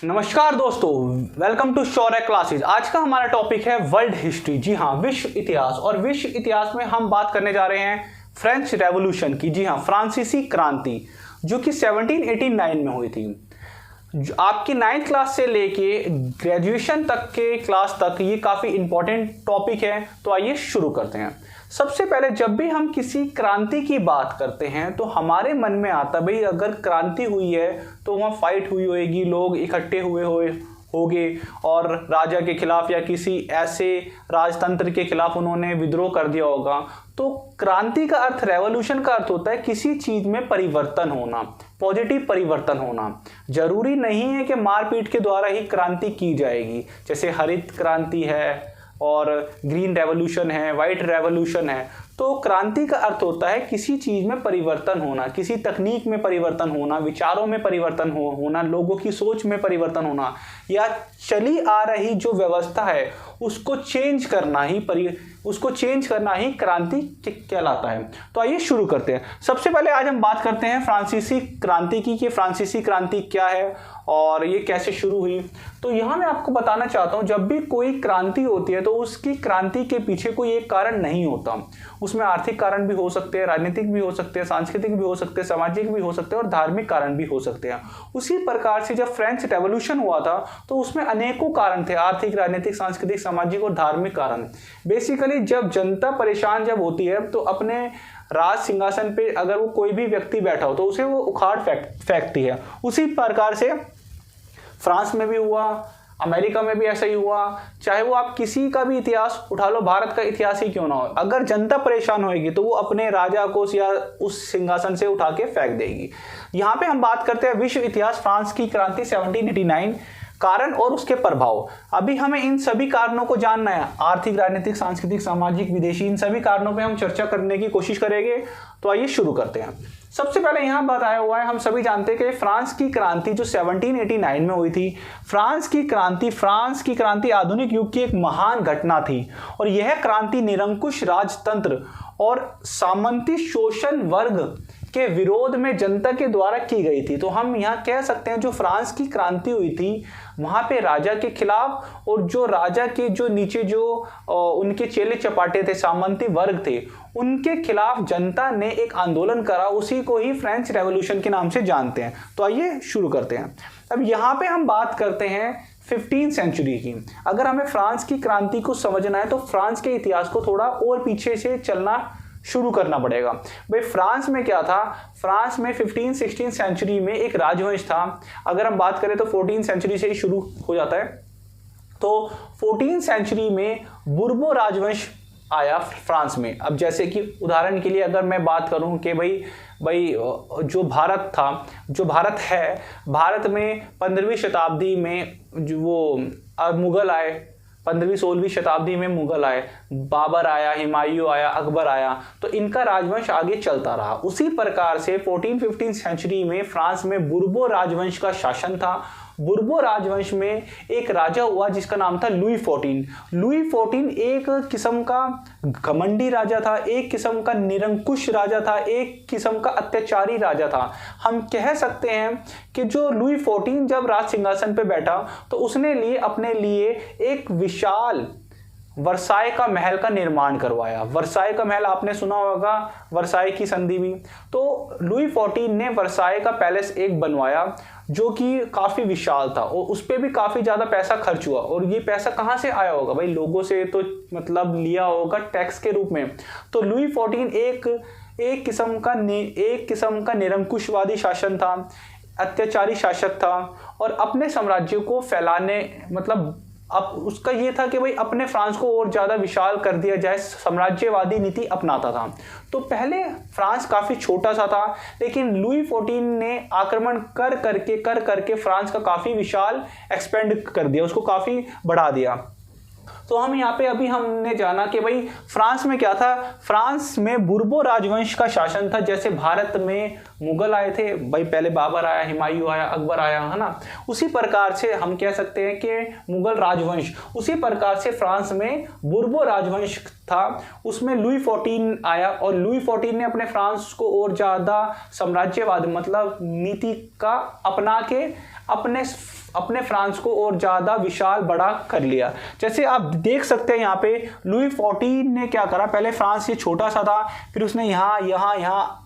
नमस्कार दोस्तों, welcome to Shaurya classes. आज का हमारा टॉपिक है वर्ल्ड हिस्ट्री। जी हाँ, विश्व इतिहास। और विश्व इतिहास में हम बात करने जा रहे हैं फ्रेंच रेवोल्यूशन की। जी हाँ, फ्रांसीसी क्रांति जो कि 1789 में हुई थी। आपकी 9th क्लास से लेके ग्रेजुएशन तक के क्लास तक ये काफ़ी इंपॉर्टेंट टॉपिक है। तो आइए शुरू करते हैं। सबसे पहले जब भी हम किसी क्रांति की बात करते हैं तो हमारे मन में आता भाई अगर क्रांति हुई है तो वहाँ फाइट हुई होगी, लोग इकट्ठे हुए होंगे और राजा के खिलाफ या किसी ऐसे राजतंत्र के खिलाफ उन्होंने विद्रोह कर दिया होगा। तो क्रांति का अर्थ, रेवोल्यूशन का अर्थ होता है किसी चीज में परिवर्तन होना, पॉजिटिव परिवर्तन होना। जरूरी नहीं है कि मारपीट के द्वारा ही क्रांति की जाएगी। जैसे हरित क्रांति है और ग्रीन रेवोल्यूशन है, वाइट रेवोल्यूशन है। तो क्रांति का अर्थ होता है किसी चीज में परिवर्तन होना, किसी तकनीक में परिवर्तन होना, विचारों में परिवर्तन होना, लोगों की सोच में परिवर्तन होना, या चली आ रही जो व्यवस्था है उसको चेंज करना ही क्रांति कहलाता है। तो आइए शुरू करते हैं। सबसे पहले आज हम बात करते हैं फ्रांसीसी क्रांति की कि फ्रांसीसी क्रांति क्या है और ये कैसे शुरू हुई। तो यहाँ मैं आपको बताना चाहता हूँ, जब भी कोई क्रांति होती है तो उसकी क्रांति के पीछे कोई एक कारण नहीं होता। उसमें आर्थिक कारण भी हो सकते हैं, राजनीतिक भी हो सकते हैं, सांस्कृतिक भी हो सकते हैं, सामाजिक भी हो सकते हैं और धार्मिक कारण भी हो सकते हैं। उसी प्रकार से जब फ्रेंच रेवोल्यूशन हुआ था तो उसमें अनेकों कारण थे, आर्थिक, राजनीतिक, सांस्कृतिक, सामाजिक और धार्मिक कारण। बेसिकली जब जनता परेशान जब होती है तो अपने राज सिंहासन पे अगर वो कोई भी व्यक्ति बैठा हो तो उसे वो उखाड़ फेंकती है। उसी प्रकार से फ्रांस में भी हुआ, अमेरिका में भी ऐसा ही हुआ। चाहे वो आप किसी का भी इतिहास उठा लो, भारत का इतिहास ही क्यों ना हो, अगर जनता परेशान होएगी तो वो अपने राजा को या उस सिंहासन से उठा के फेंक देगी। यहाँ पे हम बात करते हैं विश्व इतिहास, फ्रांस की क्रांति 1789, कारण और उसके प्रभाव। अभी हमें इन सभी कारणों को जानना है, आर्थिक, राजनीतिक, सांस्कृतिक, सामाजिक, विदेशी, इन सभी कारणों पे हम चर्चा करने की कोशिश करेंगे। तो आइए शुरू करते हैं। सबसे पहले यहाँ बताया हुआ है, हम सभी जानते हैं कि फ्रांस की क्रांति जो 1789 में हुई थी, फ्रांस की क्रांति आधुनिक युग की एक महान घटना थी। और यह क्रांति निरंकुश राजतंत्र और सामंती शोषण वर्ग के विरोध में जनता के द्वारा की गई थी। तो हम यहाँ कह सकते हैं जो फ्रांस की क्रांति हुई थी वहां पे राजा के खिलाफ, और जो राजा के जो नीचे जो उनके चेले चपाटे थे, सामंती वर्ग थे, उनके खिलाफ जनता ने एक आंदोलन करा। उसी को ही फ्रेंच रेवोल्यूशन के नाम से जानते हैं। तो आइए शुरू करते हैं। अब यहाँ पे हम बात करते हैं 15वीं सेंचुरी की। अगर हमें फ्रांस की क्रांति को समझना है तो फ्रांस के इतिहास को थोड़ा और पीछे से चलना शुरू करना पड़ेगा। भाई फ्रांस में क्या था, फ्रांस में 15th-16th सेंचुरी में एक राजवंश था। अगर हम बात करें तो 14th सेंचुरी से ही शुरू हो जाता है। तो 14th सेंचुरी में बुर्बो राजवंश आया फ्रांस में। अब जैसे कि उदाहरण के लिए अगर मैं बात करूं कि भाई जो भारत था, जो भारत है, भारत में 15वीं शताब्दी में जो वो मुगल आए, 15वीं-16वीं शताब्दी में मुगल आए, बाबर आया, हुमायूं आया, अकबर आया, तो इनका राजवंश आगे चलता रहा। उसी प्रकार से 14th-15th सेंचुरी में फ्रांस में बुर्बो राजवंश का शासन था। बुर्बो राजवंश में एक राजा हुआ जिसका नाम था लुई फोर्टीन। एक किस्म का घमंडी राजा था, एक किस्म का निरंकुश राजा था, एक किस्म का अत्याचारी राजा था। हम कह सकते हैं कि जो लुई 14 जब राज सिंहासन पे बैठा तो उसने अपने लिए एक विशाल वर्साय का महल का निर्माण करवाया। वर्साय का महल आपने सुना होगा, वर्साय की संधि भी। तो लुई 14 ने वर्साय का पैलेस एक बनवाया जो कि काफी विशाल था और उस पर भी काफी ज्यादा पैसा खर्च हुआ। और ये पैसा कहाँ से आया होगा भाई, लोगों से तो मतलब लिया होगा टैक्स के रूप में। तो लुई 14 एक किस्म का निरंकुशवादी शासन था, अत्याचारी शासक था और अपने साम्राज्य को फैलाने मतलब अब उसका ये था कि भाई अपने फ्रांस को और ज्यादा विशाल कर दिया जाए, साम्राज्यवादी नीति अपनाता था। तो पहले फ्रांस काफी छोटा सा था, लेकिन लुई 14 ने आक्रमण कर करके फ्रांस का काफी विशाल एक्सपेंड कर दिया, उसको काफी बढ़ा दिया। तो हम यहाँ पे अभी हमने जाना कि भाई फ्रांस में क्या था, फ्रांस में बुर्बो राजवंश का शासन था। जैसे भारत में मुगल आए थे भाई, पहले बाबर आया, हुमायूं आया, अकबर आया, है ना। उसी प्रकार से हम कह सकते हैं कि मुगल राजवंश, उसी प्रकार से फ्रांस में बुर्बो राजवंश था। उसमें लुई 14 आया और लुई 14 ने अपने फ्रांस को और ज्यादा साम्राज्यवाद मतलब नीति का अपना के अपने फ्रांस को और ज़्यादा विशाल बड़ा कर लिया। जैसे आप देख सकते हैं यहाँ पे लुई 14 ने क्या करा, पहले फ्रांस ये छोटा सा था, फिर उसने यहाँ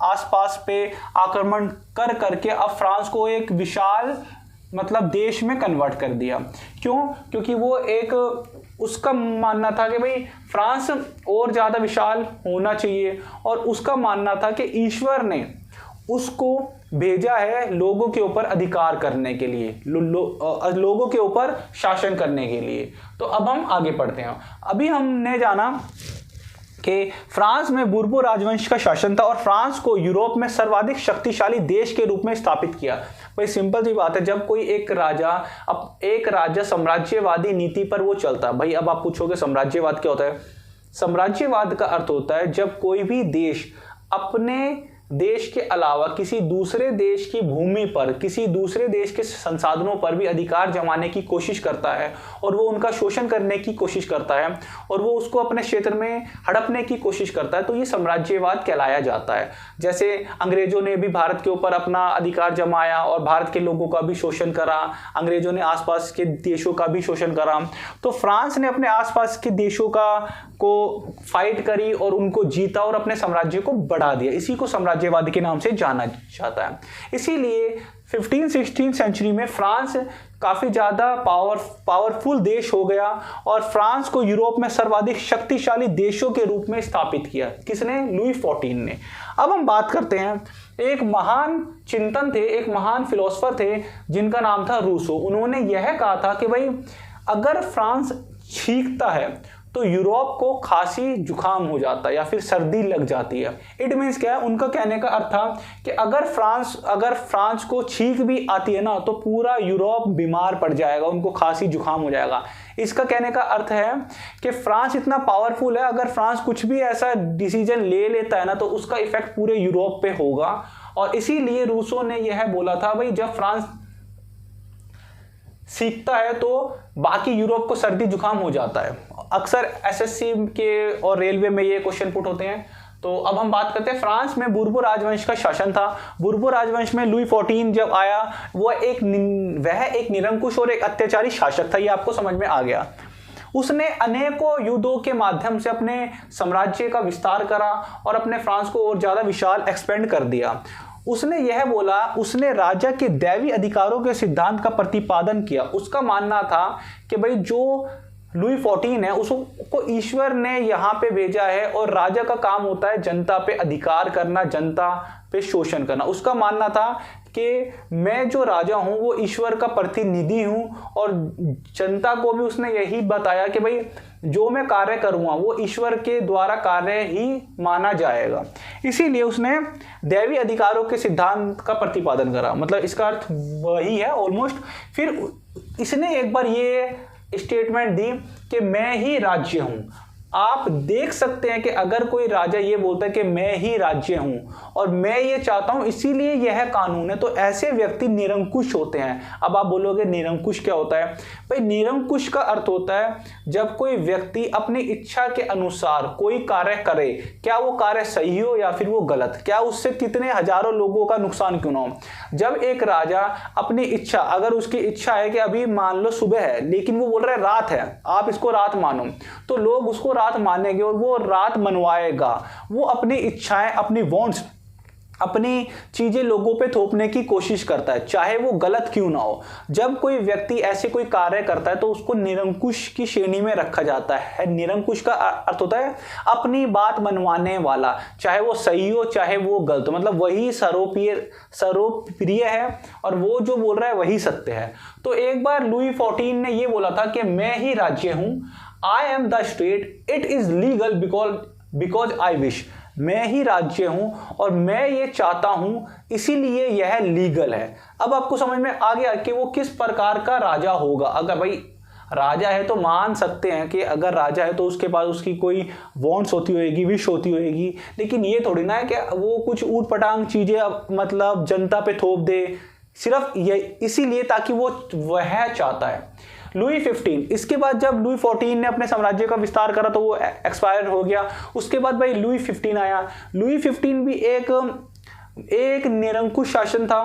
आसपास पे आक्रमण कर करके अब फ्रांस को एक विशाल मतलब देश में कन्वर्ट कर दिया। क्यों? क्योंकि वो एक उसका मानना था कि भाई फ्रांस और ज़्यादा विशाल होना चाहिए, और उसका मानना था कि ईश्वर ने उसको भेजा है लोगों के ऊपर अधिकार करने के लिए, लोगों के ऊपर शासन करने के लिए। तो अब हम आगे बढ़ते हैं। अभी हमने जाना कि फ्रांस में बूर्बो राजवंश का शासन था और फ्रांस को यूरोप में सर्वाधिक शक्तिशाली देश के रूप में स्थापित किया। भाई सिंपल सी बात है, जब कोई एक राजा साम्राज्यवादी नीति पर वो चलता। भाई अब आप पूछोगे साम्राज्यवाद क्या होता है? साम्राज्यवाद का अर्थ होता है जब कोई भी देश अपने देश के अलावा किसी दूसरे देश की भूमि पर, किसी दूसरे देश के संसाधनों पर भी अधिकार जमाने की कोशिश करता है और वो उनका शोषण करने की कोशिश करता है और वो उसको अपने क्षेत्र में हड़पने की कोशिश करता है, तो ये साम्राज्यवाद कहलाया जाता है। जैसे अंग्रेजों ने भी भारत के ऊपर अपना अधिकार जमाया और भारत के लोगों का भी शोषण करा, अंग्रेजों ने आसपास के देशों का भी शोषण करा, तो फ्रांस ने अपने आसपास के देशों को फाइट करी और उनको जीता और अपने साम्राज्य को बढ़ा दिया। इसी को साम्राज्यवाद के नाम से जाना जाता है। इसीलिए 15-16 सेंचुरी में फ्रांस काफी ज्यादा पावरफुल देश हो गया और फ्रांस को यूरोप में सर्वाधिक शक्तिशाली देशों के रूप में स्थापित किया। किसने? लुई 14 ने। अब हम बात करते हैं, एक महान चिंतन थे, एक महान फिलोसफर थे जिनका नाम था रूसो। उन्होंने यह कहा था कि भाई अगर फ्रांस छींकता है तो यूरोप को खांसी जुकाम हो जाता है या फिर सर्दी लग जाती है। इट मीन्स क्या है? उनका कहने का अर्थ था कि अगर फ्रांस को छींक भी आती है ना तो पूरा यूरोप बीमार पड़ जाएगा, उनको खांसी जुकाम हो जाएगा। इसका कहने का अर्थ है कि फ्रांस इतना पावरफुल है, अगर फ्रांस कुछ भी ऐसा डिसीजन ले लेता है ना तो उसका इफेक्ट पूरे यूरोप पे होगा। और इसीलिए रूसो ने यह बोला था भाई जब फ्रांस सीखता है तो बाकी यूरोप को सर्दी जुकाम हो जाता है। अक्सर एसएससी के और रेलवे में ये क्वेश्चन पुट होते हैं। तो अब हम बात करते हैं, फ्रांस में बूर्बो राजवंश का शासन था। बूर्बो राजवंश में लुई 14 जब आया वह एक निरंकुश और एक अत्याचारी शासक था। ये आपको समझ में आ गया। उसने अनेकों युद्धों के माध्यम से अपने साम्राज्य का विस्तार करा और अपने फ्रांस को और ज्यादा विशाल एक्सपेंड कर दिया। उसने यह बोला, उसने राजा के दैवी अधिकारों के सिद्धांत का प्रतिपादन किया। उसका मानना था कि भाई जो लुई 14 है उसको ईश्वर ने यहाँ पे भेजा है और राजा का काम होता है जनता पे अधिकार करना, जनता पे शोषण करना। उसका मानना था कि मैं जो राजा हूँ वो ईश्वर का प्रतिनिधि हूँ और जनता को भी उसने यही बताया कि भाई जो मैं कार्य करूँगा वो ईश्वर के द्वारा कार्य ही माना जाएगा। इसीलिए उसने दैवी अधिकारों के सिद्धांत का प्रतिपादन करा। मतलब इसका अर्थ वही है ऑलमोस्ट। फिर इसने एक बार ये स्टेटमेंट दी कि मैं ही राज्य हूं। आप देख सकते हैं कि अगर कोई राजा ये बोलता है कि मैं ही राज्य हूं और मैं ये चाहता हूं इसीलिए यह कानून है, तो ऐसे व्यक्ति निरंकुश होते हैं। अब आप बोलोगे निरंकुश क्या होता है? भाई निरंकुश का अर्थ होता है जब कोई व्यक्ति अपनी इच्छा के अनुसार कोई कार्य करे, क्या वो कार्य सही हो या फिर वो गलत, क्या उससे कितने हजारों लोगों का नुकसान क्यों ना हो। जब एक राजा अपनी इच्छा, अगर उसकी इच्छा है कि अभी मान लो सुबह है लेकिन वो बोल रहा है रात है, आप इसको रात मानो, तो लोग उसको रात मानेंगे और वो रात मनवाएगा। वो अपनी इच्छाएं, अपनी वांट्स, अपनी चीजें लोगों पे थोपने की कोशिश करता है, चाहे वो गलत क्यों ना हो। जब कोई व्यक्ति ऐसे कोई कार्य करता है तो उसको निरंकुश की श्रेणी में रखा जाता है। निरंकुश का अर्थ होता है अपनी बात मनवाने वाला, चाहे वो सही हो चाहे वो गलत, मतलब वही सर्वप्रिय है और वो जो बोल रहा है वही सत्य है। तो एक बार लुई 14 ने ये बोला था कि मैं ही राज्य हूं, I am the state, it is legal because I wish. मैं ही राज्य हूं और मैं ये चाहता हूं इसीलिए यह लीगल है। अब आपको समझ में आ गया कि वो किस प्रकार का राजा होगा। अगर भाई राजा है तो मान सकते हैं कि अगर राजा है तो उसके पास उसकी कोई वांट्स होती होगी, विश होती होगी, लेकिन ये थोड़ी ना है कि वो कुछ ऊट पटांग चीजें मतलब जनता पे थोप दे, सिर्फ ये इसीलिए ताकि वो वह चाहता है। लुई 15, इसके बाद जब लुई 14 ने अपने साम्राज्य का विस्तार करा तो वो एक्सपायर हो गया। उसके बाद भाई लुई 15 आया। लुई 15 भी एक निरंकुश शासन था,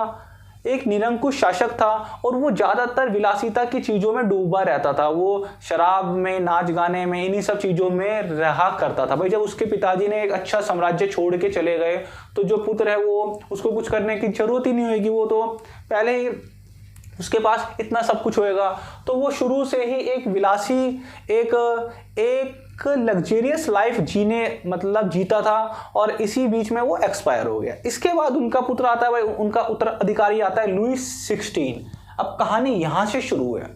एक निरंकुश शासक था और वो ज़्यादातर विलासिता की चीज़ों में डूबा रहता था। वो शराब में, नाच गाने में, इन्हीं सब चीज़ों में रहा करता था। भाई जब उसके पिताजी ने एक अच्छा साम्राज्य छोड़ के चले गए तो जो पुत्र है वो उसको कुछ करने की जरूरत ही नहीं होगी, वो तो पहले ही उसके पास इतना सब कुछ होएगा। तो वो शुरू से ही एक विलासी, एक लग्जेरियस लाइफ जीता था और इसी बीच में वो एक्सपायर हो गया। इसके बाद उनका पुत्र आता है, भाई उनका उत्तराधिकारी आता है लुई 16। अब कहानी यहां से शुरू है।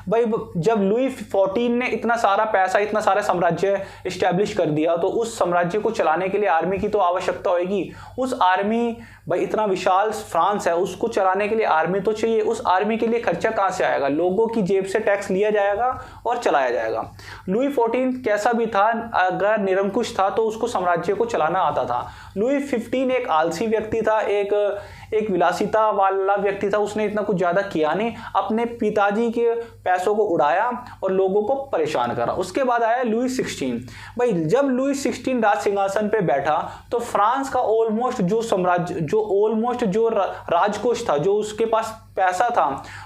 भाई जब लुई 14 ने इतना सारा पैसा, इतना सारा साम्राज्य इस्टेब्लिश कर दिया तो उस साम्राज्य को चलाने के लिए आर्मी की तो आवश्यकता होगी। उस आर्मी, भाई इतना विशाल फ्रांस है, उसको चलाने के लिए आर्मी तो चाहिए। उस आर्मी के लिए खर्चा कहाँ से आएगा? लोगों की जेब से टैक्स लिया जाएगा और चलाया जाएगा। लुई 14 कैसा भी था, अगर निरंकुश था तो उसको साम्राज्य को चलाना आता था। लुई 15 एक आलसी व्यक्ति था, एक विलासिता वाला व्यक्ति था। उसने इतना कुछ ज्यादा किया नहीं, अपने पिताजी के पैसों को उड़ाया और लोगों को परेशान करा। उसके बाद आया लुई 16। भाई जब लुई 16 राज सिंहासन पे बैठा तो फ्रांस का ऑलमोस्ट जो राजकोष था, जो उसके पास पैसा था,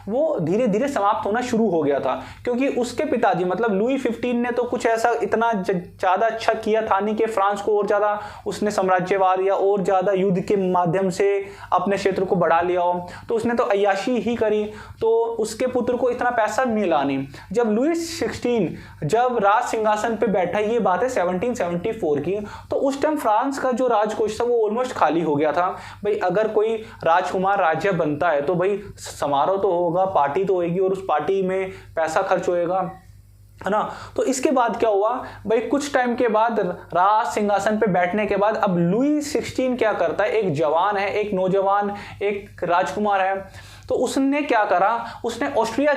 वो धीरे धीरे समाप्त होना शुरू हो गया था। क्योंकि उसके पिताजी मतलब लुई 15 ने तो कुछ ऐसा इतना ज्यादा अच्छा किया था नहीं कि फ्रांस को और ज्यादा उसने साम्राज्यवाद या और ज्यादा युद्ध के माध्यम से अपने क्षेत्र को बढ़ा लिया हो। तो उसने तो अय्याशी ही करी, तो उसके पुत्र को इतना पैसा मिला नहीं। जब लुई 16 जब राज सिंहासन पे बैठा, ये बात है 1774 की, तो उस टाइम फ्रांस का जो राजकोष था वो ऑलमोस्ट खाली हो गया था। भाई अगर कोई राजकुमार राज्य बनता है तो भाई समारोह तो होगा, पार्टी तो होगी और उस पार्टी में पैसा खर्च होएगा, है ना। तो इसके बाद क्या हुआ भाई, कुछ टाइम के बाद राज सिंहासन पे बैठने के बाद अब लुई 16 क्या करता है, एक जवान है, एक नौजवान, एक राजकुमार है। तो उसने क्या करा, उसने ऑस्ट्रिया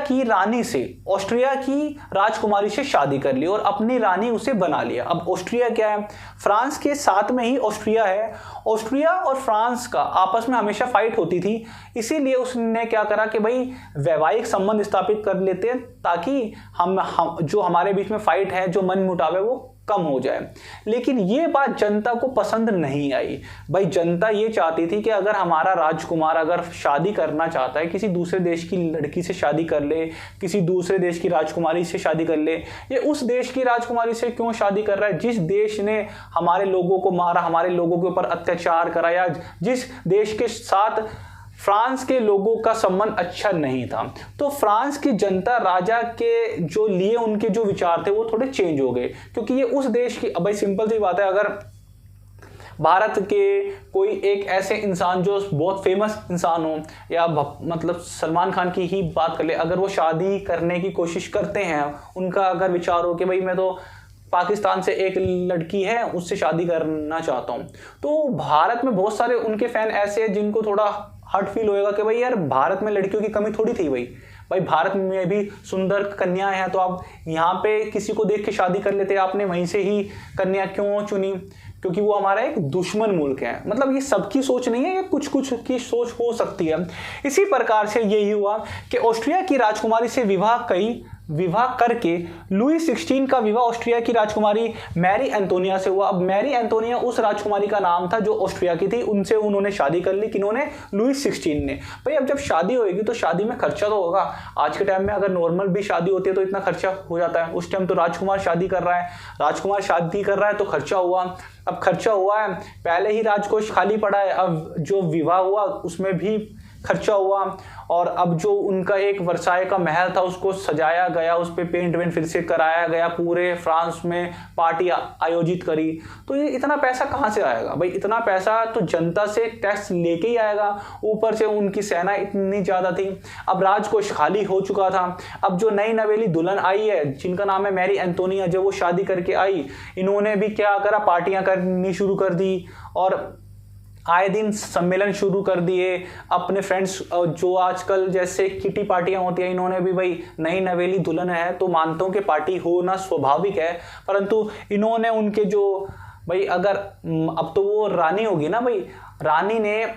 की राजकुमारी से शादी कर ली और अपनी रानी उसे बना लिया। अब ऑस्ट्रिया क्या है, फ्रांस के साथ में ही ऑस्ट्रिया है। ऑस्ट्रिया और फ्रांस का आपस में हमेशा फाइट होती थी, इसीलिए उसने क्या करा कि भाई वैवाहिक संबंध स्थापित कर लेते हैं ताकि हम जो हमारे बीच में फाइट है, जो मन मुटाव है, वो कम हो जाए। लेकिन ये बात जनता को पसंद नहीं आई। भाई जनता ये चाहती थी कि अगर हमारा राजकुमार अगर शादी करना चाहता है, किसी दूसरे देश की लड़की से शादी कर ले, किसी दूसरे देश की राजकुमारी से शादी कर ले। ये उस देश की राजकुमारी से क्यों शादी कर रहा है जिस देश ने हमारे लोगों को मारा, हमारे लोगों के ऊपर अत्याचार कराया, जिस देश के साथ फ्रांस के लोगों का संबंध अच्छा नहीं था। तो फ्रांस की जनता राजा के जो लिए उनके जो विचार थे वो थोड़े चेंज हो गए, क्योंकि ये उस देश की, भाई सिंपल सी बात है, अगर भारत के कोई एक ऐसे इंसान जो बहुत फेमस इंसान हो, या मतलब सलमान खान की ही बात कर ले, अगर वो शादी करने की कोशिश करते हैं, उनका अगर विचार हो कि भाई मैं तो पाकिस्तान से एक लड़की है उससे शादी करना चाहता हूं, तो भारत में बहुत सारे उनके फैन ऐसे हैं जिनको थोड़ा हर्ट फील होएगा कि भाई यार भारत में लड़कियों की कमी थोड़ी थी। भाई भारत में भी सुंदर कन्याएं हैं, तो आप यहाँ पे किसी को देख के शादी कर लेते, आपने वहीं से ही कन्या क्यों चुनी? क्योंकि वो हमारा एक दुश्मन मुल्क है। मतलब ये सबकी सोच नहीं है, ये कुछ कुछ की सोच हो सकती है। इसी प्रकार से यही हुआ कि ऑस्ट्रिया की राजकुमारी से विवाह करके लुई 16 का विवाह ऑस्ट्रिया की राजकुमारी मैरी एंटोनिया से हुआ। अब मैरी एंटोनिया उस राजकुमारी का नाम था जो ऑस्ट्रिया की थी, उनसे उन्होंने शादी कर ली। किन्होंने? लुई 16 ने। भाई अब जब शादी होगी तो शादी में खर्चा तो होगा। आज के टाइम में अगर नॉर्मल भी शादी होती है तो इतना खर्चा हो जाता है, उस टाइम तो राजकुमार शादी कर रहा है तो खर्चा हुआ। अब खर्चा हुआ है, पहले ही राजकोष खाली पड़ा है, अब जो विवाह हुआ उसमें भी खर्चा हुआ। और अब जो उनका एक वर्साय का महल था उसको सजाया गया, उस पर पेंट वेंट फिर से कराया गया, पूरे फ्रांस में पार्टी आयोजित करी। तो ये इतना पैसा कहाँ से आएगा? भाई इतना पैसा तो जनता से टैक्स लेके ही आएगा, ऊपर से उनकी सेना इतनी ज़्यादा थी। अब राजकोष खाली हो चुका था। अब जो नई नवेली दुल्हन आई है जिनका नाम है मैरी एंटोनिया, जब वो शादी करके आई, इन्होंने भी क्या करा, पार्टियां करनी शुरू कर दी और आए दिन सम्मेलन शुरू कर दिए। अपने फ्रेंड्स जो आजकल जैसे किटी पार्टियां होती हैं, इन्होंने भी भाई नई नवेली दुल्हन है तो मानता हूं कि पार्टी होना स्वाभाविक है, परंतु इन्होंने उनके जो भाई अगर अब तो वो रानी होगी ना, भाई रानी ने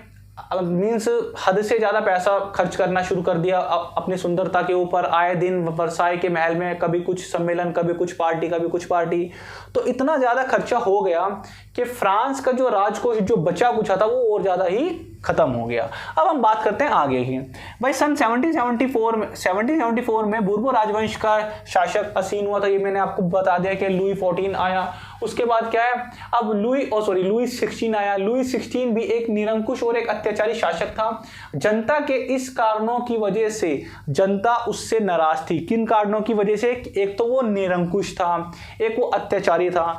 मीन्स हद से ज्यादा पैसा खर्च करना शुरू कर दिया अपनी सुंदरता के ऊपर। आए दिन वर्साय के महल में कभी कुछ सम्मेलन, कभी कुछ पार्टी, तो इतना ज्यादा खर्चा हो गया कि फ्रांस का जो राजकोष जो बचा कुछ था वो और ज्यादा ही खत्म हो गया। अब हम बात करते हैं आगे की। भाई सन 1774 में बूर्बो राजवंश का शासक असीन हुआ था, ये मैंने आपको बता दिया कि लुई 14 आया। उसके बाद क्या है, अब लुई 16 आया। लुई 16 भी एक निरंकुश और एक अत्याचारी शासक था। जनता के इस कारणों की वजह से जनता उससे नाराज थी। किन कारणों की वजह से? एक तो वो निरंकुश था, एक वो अत्याचारी था।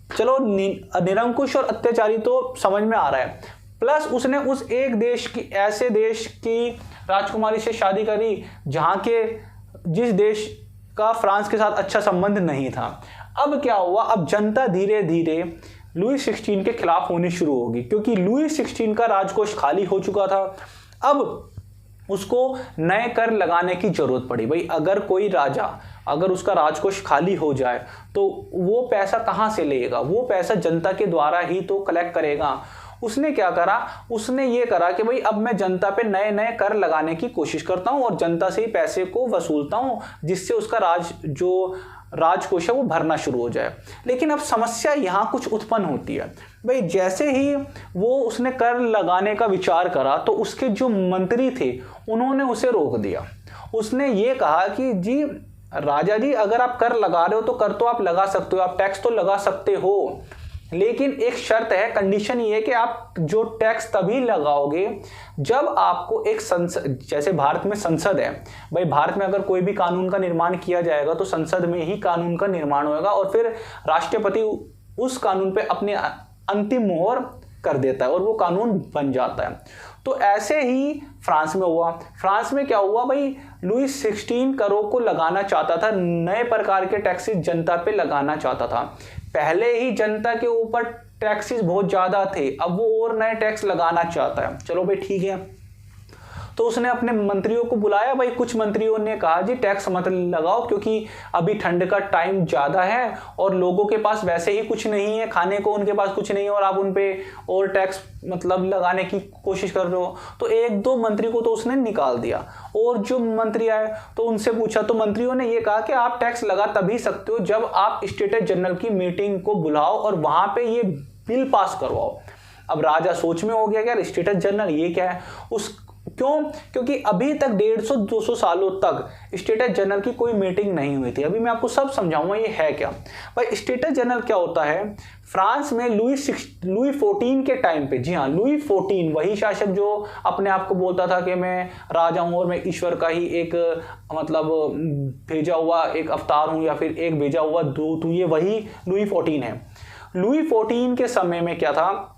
चलो निरंकुश और अत्याचारी तो समझ में आ रहा है, प्लस उसने उस एक देश की, ऐसे देश की राजकुमारी से शादी करी जहां के, जिस देश का फ्रांस के साथ अच्छा संबंध नहीं था। अब क्या हुआ, अब जनता धीरे धीरे लुई 16 के खिलाफ होनी शुरू होगी, क्योंकि लुई 16 का राजकोष खाली हो चुका था। अब उसको नए कर लगाने की जरूरत पड़ी। भाई अगर कोई राजा, अगर उसका राजकोष खाली हो जाए तो वो पैसा कहां से लेगा? वो पैसा जनता के द्वारा ही तो कलेक्ट करेगा। उसने क्या करा, उसने ये करा कि भाई अब मैं जनता पे नए नए कर लगाने की कोशिश करता हूं और जनता से ही पैसे को वसूलता हूं, जिससे उसका राजकोष है वो भरना शुरू हो जाए। लेकिन अब समस्या यहाँ कुछ उत्पन्न होती है। भाई जैसे ही वो उसने कर लगाने का विचार करा तो उसके जो मंत्री थे उन्होंने उसे रोक दिया। उसने ये कहा कि जी राजा जी, अगर आप कर लगा रहे हो तो कर तो आप लगा सकते हो, आप टैक्स तो लगा सकते हो, लेकिन एक शर्त है, कंडीशन ये है कि आप जो टैक्स तभी लगाओगे जब आपको एक संसद, जैसे भारत में संसद है, भाई भारत में अगर कोई भी कानून का निर्माण किया जाएगा तो संसद में ही कानून का निर्माण होगा और फिर राष्ट्रपति उस कानून पे अपनी अंतिम मोहर कर देता है और वो कानून बन जाता है। तो ऐसे ही फ्रांस में हुआ। फ्रांस में क्या हुआ, भाई लुई 16 करों को लगाना चाहता था, नए प्रकार के टैक्सेस जनता पे लगाना चाहता था। पहले ही जनता के ऊपर टैक्सेस बहुत ज्यादा थे, अब वो और नए टैक्स लगाना चाहता है। चलो भाई ठीक है, तो उसने अपने मंत्रियों को बुलाया। भाई कुछ मंत्रियों ने कहा जी टैक्स मत लगाओ, क्योंकि अभी ठंड का टाइम ज्यादा है और लोगों के पास वैसे ही कुछ नहीं है, खाने को उनके पास कुछ नहीं है और आप उन पे और टैक्स मतलब लगाने की कोशिश कर रहे हो। तो एक दो मंत्री को तो उसने निकाल दिया और जो मंत्री आए तो उनसे पूछा, तो मंत्रियों ने ये कहा कि आप टैक्स लगा तभी सकते हो जब आप स्टेट्स जनरल की मीटिंग को बुलाओ और वहां पे ये बिल पास करवाओ। अब राजा सोच में हो गया कि यार स्टेट्स जनरल ये क्या है, क्यों? क्योंकि अभी तक 150-200 सालों तक स्टेट्स जनरल की कोई मीटिंग नहीं हुई थी। अभी मैं आपको सब समझाऊंगा ये है क्या। भाई स्टेट्स जनरल क्या होता है, फ्रांस में लुई 14 के टाइम पे, जी हाँ लुई 14 वही शासक जो अपने आप को बोलता था कि मैं राजा हूं और मैं ईश्वर का ही एक मतलब भेजा हुआ एक अवतार हूं या फिर एक भेजा हुआ दूत हूं, ये वही लुई 14 है। लुई 14 के समय में क्या था,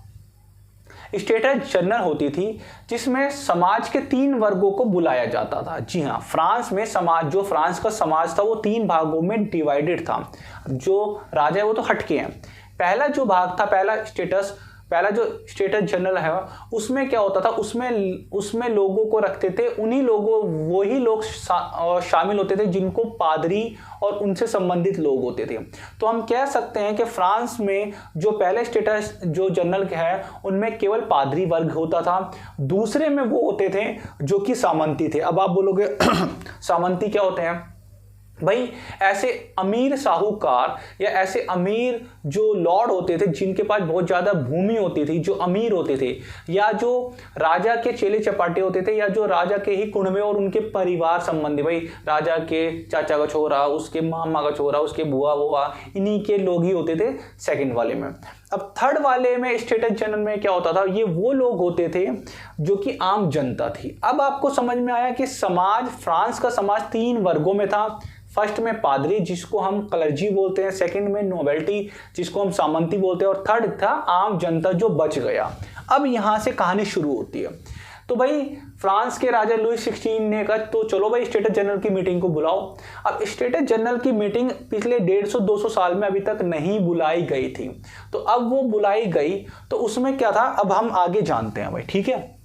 स्टेट्स जनरल होती थी जिसमें समाज के 3 वर्गों को बुलाया जाता था। जी हाँ, फ्रांस में समाज, जो फ्रांस का समाज था वो 3 भागों में डिवाइडेड था। जो राजा है वो तो हटके हैं। पहला जो भाग था, पहला जो स्टेट्स जनरल है उसमें क्या होता था, उसमें लोगों को रखते थे, वही लोग शामिल होते थे जिनको पादरी और उनसे संबंधित लोग होते थे। तो हम कह सकते हैं कि फ्रांस में जो पहले स्टेट्स जो जनरल है उनमें केवल पादरी वर्ग होता था। दूसरे में वो होते थे जो कि सामंती थे। अब आप बोलोगे सामंती क्या होते हैं? भाई ऐसे अमीर साहूकार या ऐसे अमीर जो लॉर्ड होते थे जिनके पास बहुत ज्यादा भूमि होती थी, जो अमीर होते थे, या जो राजा के चेले चपाटे होते थे, या जो राजा के ही कुंडवे और उनके परिवार संबंधी, भाई राजा के चाचा का छोरा, उसके मामा का छोरा, उसके बुआ बुआ, इन्हीं के लोग ही होते थे सेकंड वाले में। अब थर्ड वाले में स्टेट्स जनरल में क्या होता था, ये वो लोग होते थे जो कि आम जनता थी। अब आपको समझ में आया कि फ्रांस का समाज 3 वर्गों में था। फर्स्ट में पादरी जिसको हम क्लर्जी बोलते हैं, सेकंड में नोबेल्टी जिसको हम सामंती बोलते हैं और थर्ड था आम जनता जो बच गया। अब यहां से कहानी शुरू होती है। तो भाई फ्रांस के राजा लुई 16 ने कहा तो चलो भाई स्टेट्स जनरल की मीटिंग को बुलाओ। अब स्टेट्स जनरल की मीटिंग पिछले 150-200 साल में अभी तक नहीं बुलाई गई थी, तो अब वो बुलाई गई। तो उसमें क्या था, अब हम आगे जानते हैं भाई, ठीक है,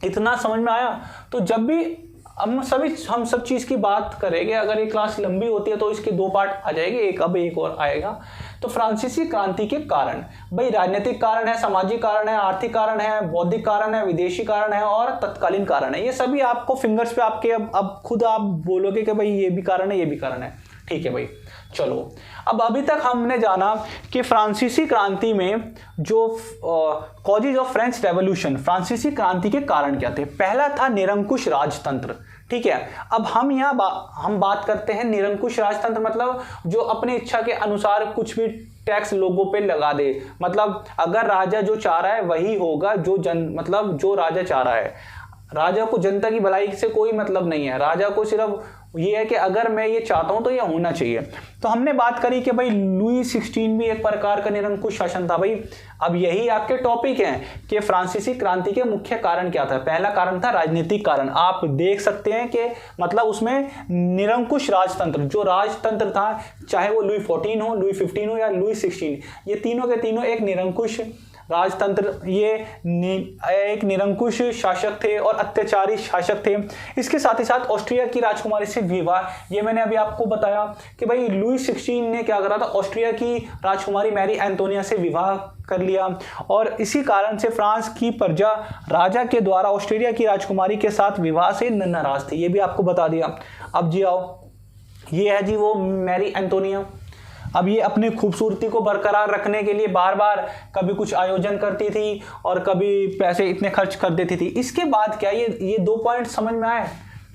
इतना समझ में आया। तो जब भी हम सब चीज की बात करेंगे, अगर ये क्लास लंबी होती है तो इसके 2 पार्ट आ जाएंगे, एक और आएगा। तो फ्रांसीसी क्रांति के कारण, भाई राजनीतिक कारण है, सामाजिक कारण है, आर्थिक कारण है, बौद्धिक कारण है, विदेशी कारण है और तत्कालीन कारण है। ये सभी आपको फिंगर्स पे आपके अब खुद आप बोलोगे कि भाई ये भी कारण है, ये भी कारण है, ठीक है भाई, चलो अब अभी तक हमने जाना कि फ्रांसीसी क्रांति में जो कॉजेज ऑफ फ्रेंच रेवोल्यूशन, फ्रांसीसी क्रांति के कारण क्या थे। पहला था निरंकुश राजतंत्र, ठीक है। अब हम यहाँ हम बात करते हैं निरंकुश राजतंत्र, मतलब जो अपनी इच्छा के अनुसार कुछ भी टैक्स लोगों पे लगा दे, मतलब अगर राजा जो चाह रहा है वही होगा, मतलब जो राजा चाह रहा है। राजा को जनता की भलाई से कोई मतलब नहीं है, राजा को सिर्फ ये है कि अगर मैं ये चाहता हूं तो ये होना चाहिए। तो हमने बात करी कि भाई लुई 16 भी एक प्रकार का निरंकुश शासन था भाई। अब यही आपके टॉपिक हैं कि फ्रांसीसी क्रांति के मुख्य कारण क्या था। पहला कारण था राजनीतिक कारण, आप देख सकते हैं कि मतलब उसमें निरंकुश राजतंत्र, जो राजतंत्र था, चाहे वो लुई 14 हो, लुई 15 हो या लुई 16, ये तीनों के तीनों एक निरंकुश राजतंत्र, ये एक निरंकुश शासक थे और अत्याचारी शासक थे। इसके साथ ही साथ ऑस्ट्रिया की राजकुमारी से विवाह, ये मैंने अभी आपको बताया कि भाई लुई 16 ने क्या करा था, ऑस्ट्रिया की राजकुमारी मैरी एंटोनिया से विवाह कर लिया और इसी कारण से फ्रांस की प्रजा राजा के द्वारा ऑस्ट्रिया की राजकुमारी के साथ विवाह से नाराज थी, ये भी आपको बता दिया। अब जी आओ, ये है जी वो मैरी एंटोनिया। अब ये अपनी खूबसूरती को बरकरार रखने के लिए बार बार कभी कुछ आयोजन करती थी और कभी पैसे इतने खर्च कर देती थी। इसके बाद क्या ये 2 पॉइंट समझ में आए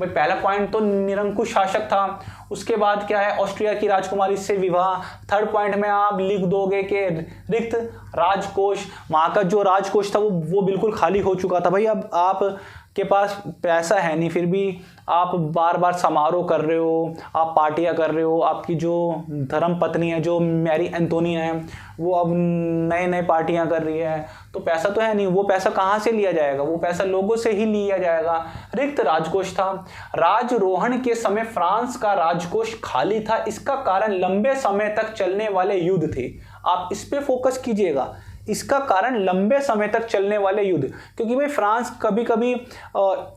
भाई। पहला पॉइंट तो निरंकुश शासक था, उसके बाद क्या है, ऑस्ट्रिया की राजकुमारी से विवाह। थर्ड पॉइंट में आप लिख दोगे कि रिक्त राजकोष, वहाँ का जो राजकोष था वो बिल्कुल खाली हो चुका था भाई। अब आप के पास पैसा है नहीं, फिर भी आप बार बार समारोह कर रहे हो, आप पार्टियां कर रहे हो। आपकी जो धर्म पत्नी है, जो मैरी एंटोनिया है, वो अब नए नए पार्टियां कर रही है, तो पैसा तो है नहीं। वो पैसा कहाँ से लिया जाएगा, वो पैसा लोगों से ही लिया जाएगा। रिक्त राजकोष था। राजरोहण के समय फ्रांस का राजकोष खाली था, इसका कारण लंबे समय तक चलने वाले युद्ध थे। आप इस पे फोकस कीजिएगा, इसका कारण लंबे समय तक चलने वाले युद्ध, क्योंकि भाई फ्रांस कभी कभी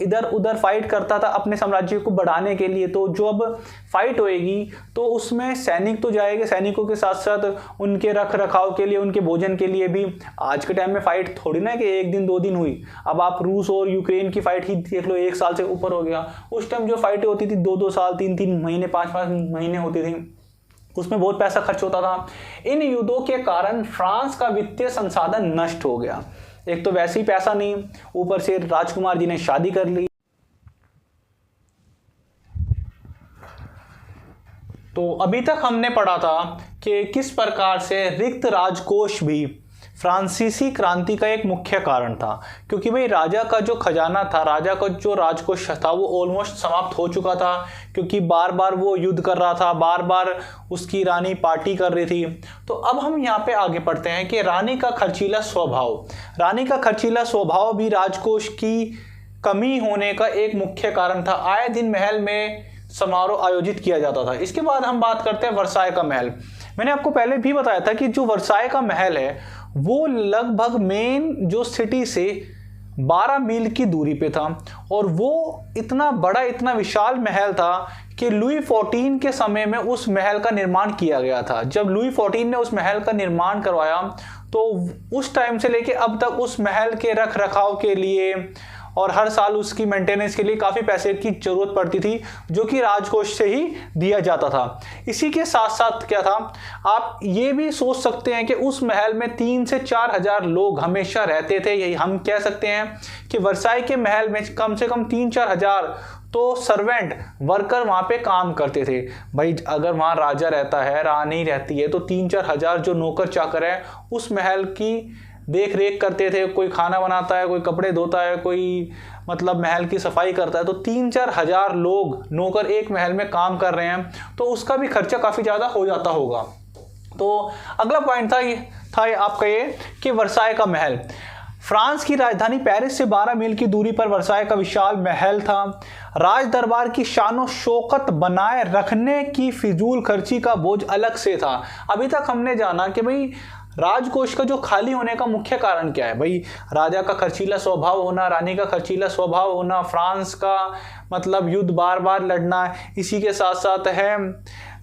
इधर उधर फाइट करता था अपने साम्राज्य को बढ़ाने के लिए। तो जो अब फाइट होएगी तो उसमें सैनिक तो जाएंगे, सैनिकों के साथ साथ उनके रख रखाव के लिए, उनके भोजन के लिए भी। आज के टाइम में फाइट थोड़ी ना कि 1 दिन 2 दिन हुई। अब आप रूस और यूक्रेन की फाइट ही देख लो, 1 साल से ऊपर हो गया। उस टाइम जो फाइटें होती थी 2-2 साल, 3-3 महीने, 5-5 महीने होती थी, उसमें बहुत पैसा खर्च होता था। इन युद्धों के कारण फ्रांस का वित्तीय संसाधन नष्ट हो गया। एक तो वैसे ही पैसा नहीं, ऊपर से राजकुमार जी ने शादी कर ली। तो अभी तक हमने पढ़ा था कि किस प्रकार से रिक्त राजकोष भी फ्रांसीसी क्रांति का एक मुख्य कारण था, क्योंकि भाई राजा का जो खजाना था, राजा का जो राजकोष था, वो ऑलमोस्ट समाप्त हो चुका था, क्योंकि बार बार वो युद्ध कर रहा था, बार बार उसकी रानी पार्टी कर रही थी। तो अब हम यहाँ पे आगे पढ़ते हैं कि रानी का खर्चीला स्वभाव, रानी का खर्चीला स्वभाव भी राजकोष की कमी होने का एक मुख्य कारण था। आए दिन महल में समारोह आयोजित किया जाता था। इसके बाद हम बात करते हैं वर्साय का महल। मैंने आपको पहले भी बताया था कि जो वर्साय का महल है वो लगभग मेन जो सिटी से 12 मील की दूरी पे था, और वो इतना बड़ा, इतना विशाल महल था कि लुई 14 के समय में उस महल का निर्माण किया गया था। जब लुई 14 ने उस महल का निर्माण करवाया तो उस टाइम से लेके अब तक उस महल के रख रखाव के लिए और हर साल उसकी मेंटेनेंस के लिए काफ़ी पैसे की ज़रूरत पड़ती थी, जो कि राजकोष से ही दिया जाता था। इसी के साथ साथ क्या था, आप ये भी सोच सकते हैं कि उस महल में 3 से 4 हज़ार लोग हमेशा रहते थे। यही हम कह सकते हैं कि वर्साई के महल में कम से कम 3-4 हज़ार तो सर्वेंट, वर्कर वहाँ पे काम करते थे। भाई अगर वहाँ राजा रहता है, रानी रहती है, तो 3-4 हज़ार जो नौकर चाकर है उस महल की देख रेख करते थे। कोई खाना बनाता है, कोई कपड़े धोता है, कोई मतलब महल की सफाई करता है। तो 3-4 हज़ार लोग नौकर एक महल में काम कर रहे हैं, तो उसका भी खर्चा काफ़ी ज़्यादा हो जाता होगा। तो अगला पॉइंट था आपका ये कि वर्साय का महल। फ्रांस की राजधानी पेरिस से 12 मील की दूरी पर वर्साय का विशाल महल था। राज दरबार की शानो शौकत बनाए रखने की फिजूल खर्ची का बोझ अलग से था। अभी तक हमने जाना कि भाई राजकोष का जो खाली होने का मुख्य कारण क्या है। भाई राजा का खर्चीला स्वभाव होना, रानी का खर्चीला स्वभाव होना, फ्रांस का मतलब युद्ध बार बार लड़ना। इसी के साथ साथ है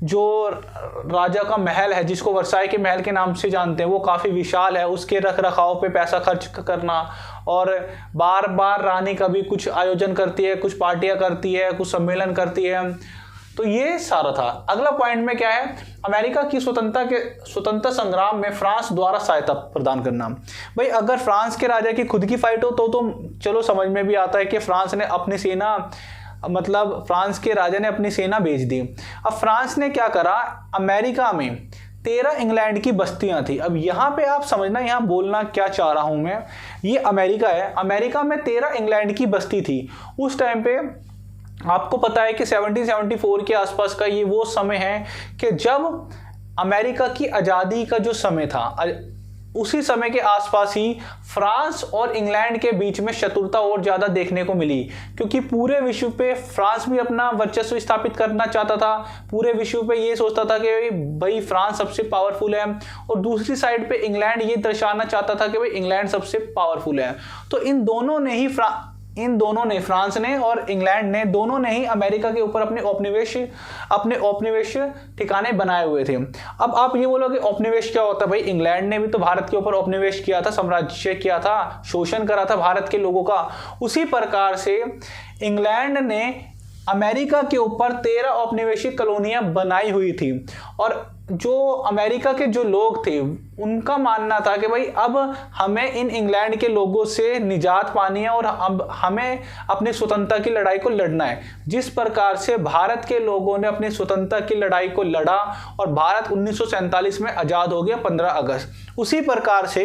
जो राजा का महल है, जिसको वर्साई के महल के नाम से जानते हैं, वो काफ़ी विशाल है। उसके रख रखाव पे पैसा खर्च करना, और बार बार रानी कभी कुछ आयोजन करती है, कुछ पार्टियां करती है, कुछ सम्मेलन करती है, तो ये सारा था। अगला पॉइंट में क्या है, अमेरिका की स्वतंत्रता संग्राम में फ्रांस द्वारा सहायता प्रदान करना। भाई अगर फ्रांस के राजा की खुद की फाइट हो तो चलो समझ में भी आता है कि फ्रांस ने अपनी सेना, मतलब फ्रांस के राजा ने अपनी सेना भेज दी। अब फ्रांस ने क्या करा, अमेरिका में 13 इंग्लैंड की बस्तियां थी। अब यहां पे आप समझना, यहां बोलना क्या चाह रहा हूं मैं, ये अमेरिका है, अमेरिका में 13 इंग्लैंड की बस्ती थी। उस टाइम पे आपको पता है कि 1774 के आसपास का ये वो समय है कि जब अमेरिका की आज़ादी का जो समय था, उसी समय के आसपास ही फ्रांस और इंग्लैंड के बीच में शत्रुता और ज़्यादा देखने को मिली, क्योंकि पूरे विश्व पे फ्रांस भी अपना वर्चस्व स्थापित करना चाहता था। पूरे विश्व पे ये सोचता था कि भाई फ्रांस सबसे पावरफुल है, और दूसरी साइड पे इंग्लैंड ये दर्शाना चाहता था कि भाई इंग्लैंड सबसे पावरफुल है। तो इन दोनों ने, फ्रांस ने और इंग्लैंड ने, दोनों ने ही अमेरिका के ऊपर अपने औपनिवेश ठिकाने बनाए हुए थे। अब आप ये बोलोगे औपनिवेश क्या होता है, भाई इंग्लैंड ने भी तो भारत के ऊपर औपनिवेश किया था, साम्राज्य किया था, शोषण करा था भारत के लोगों का। उसी प्रकार से इंग्लैंड ने अमेरिका के ऊपर 13 औपनिवेशिक कॉलोनियां बनाई हुई थी, और जो अमेरिका के जो लोग थे उनका मानना था कि भाई अब हमें इन इंग्लैंड के लोगों से निजात पानी है और अब हमें अपनी स्वतंत्रता की लड़ाई को लड़ना है। जिस प्रकार से भारत के लोगों ने अपनी स्वतंत्रता की लड़ाई को लड़ा और भारत 1947 में आज़ाद हो गया 15 अगस्त। उसी प्रकार से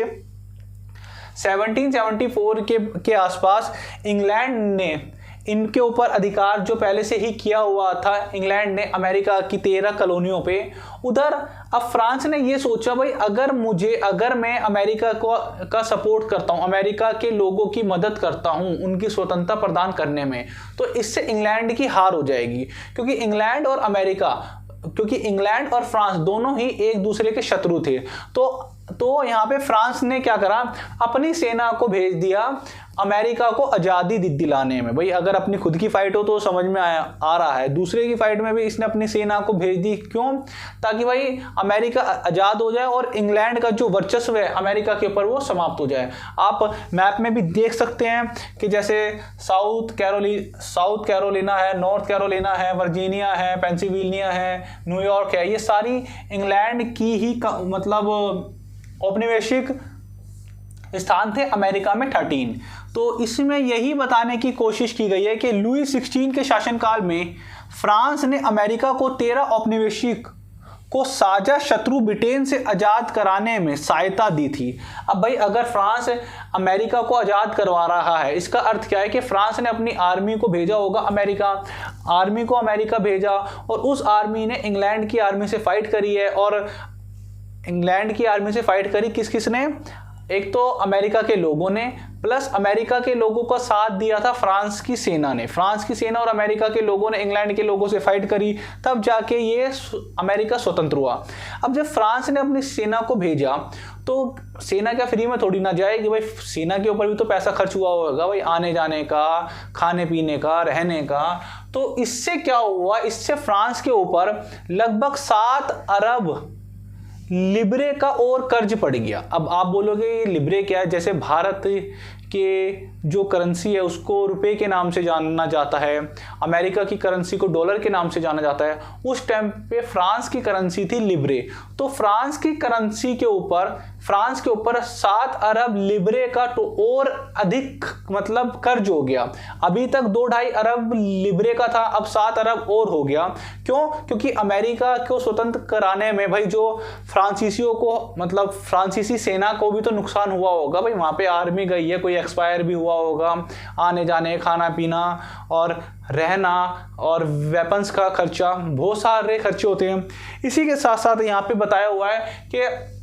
1774 के आसपास इंग्लैंड ने इनके ऊपर अधिकार जो पहले से ही किया हुआ था, इंग्लैंड ने अमेरिका की 13 कॉलोनियों पे। उधर अब फ्रांस ने ये सोचा भाई अगर मैं अमेरिका का सपोर्ट करता हूँ, अमेरिका के लोगों की मदद करता हूँ उनकी स्वतंत्रता प्रदान करने में, तो इससे इंग्लैंड की हार हो जाएगी, क्योंकि इंग्लैंड और फ्रांस दोनों ही एक दूसरे के शत्रु थे। तो यहाँ पे फ्रांस ने क्या करा, अपनी सेना को भेज दिया अमेरिका को आज़ादी दिलाने में। भाई अगर अपनी खुद की फाइट हो तो समझ में आ रहा है, दूसरे की फाइट में भी इसने अपनी सेना को भेज दी। क्यों? ताकि भाई अमेरिका आज़ाद हो जाए और इंग्लैंड का जो वर्चस्व है अमेरिका के ऊपर वो समाप्त हो जाए। आप मैप में भी देख सकते हैं कि जैसे साउथ कैरोलिना है, नॉर्थ कैरोलिना है, वर्जीनिया है, पेंसिल्वेनिया है, न्यूयॉर्क है, ये सारी इंग्लैंड की ही मतलब औपनिवेशिक स्थान थे अमेरिका में 13। तो इसमें यही बताने की कोशिश की गई है कि लुई 16 के शासनकाल में फ्रांस ने अमेरिका को 13 औपनिवेशिक को साझा शत्रु ब्रिटेन से आज़ाद कराने में सहायता दी थी। अब भाई अगर फ्रांस अमेरिका को आज़ाद करवा रहा है, इसका अर्थ क्या है कि फ्रांस ने अपनी आर्मी को भेजा होगा अमेरिका भेजा, और उस आर्मी ने इंग्लैंड की आर्मी से फाइट करी है। और इंग्लैंड की आर्मी से फाइट करी किसने? एक तो अमेरिका के लोगों ने, प्लस अमेरिका के लोगों का साथ दिया था फ्रांस की सेना और अमेरिका के लोगों ने इंग्लैंड के लोगों से फाइट करी, तब जाके ये अमेरिका स्वतंत्र हुआ। अब जब फ्रांस ने अपनी सेना को भेजा तो सेना क्या फ्री में थोड़ी ना जाएगी, भाई सेना के ऊपर भी तो पैसा खर्च हुआ होगा, भाई आने जाने का, खाने पीने का, रहने का। तो इससे क्या हुआ, इससे फ्रांस के ऊपर लगभग 7 अरब लिब्रे का और कर्ज पड़ गया। अब आप बोलोगे ये लिब्रे क्या है? जैसे भारत के जो करेंसी है उसको रुपए के नाम से जाना जाता है, अमेरिका की करेंसी को डॉलर के नाम से जाना जाता है, उस टाइम पे फ्रांस की करेंसी थी लिब्रे। तो फ्रांस की करेंसी के ऊपर 7 अरब लिब्रे का तो और अधिक मतलब कर्ज हो गया। अभी तक 2-2.5 अरब लिब्रे का था, अब 7 अरब और हो गया। क्यों? क्योंकि अमेरिका को स्वतंत्र कराने में भाई जो फ्रांसीसियों को, मतलब फ्रांसीसी सेना को भी तो नुकसान हुआ होगा, भाई वहां पे आर्मी गई है, कोई एक्सपायर भी हुआ होगा, आने जाने, खाना पीना और रहना और वेपन्स का खर्चा, बहुत सारे खर्चे होते हैं। इसी के साथ साथ यहाँ पे बताया हुआ है कि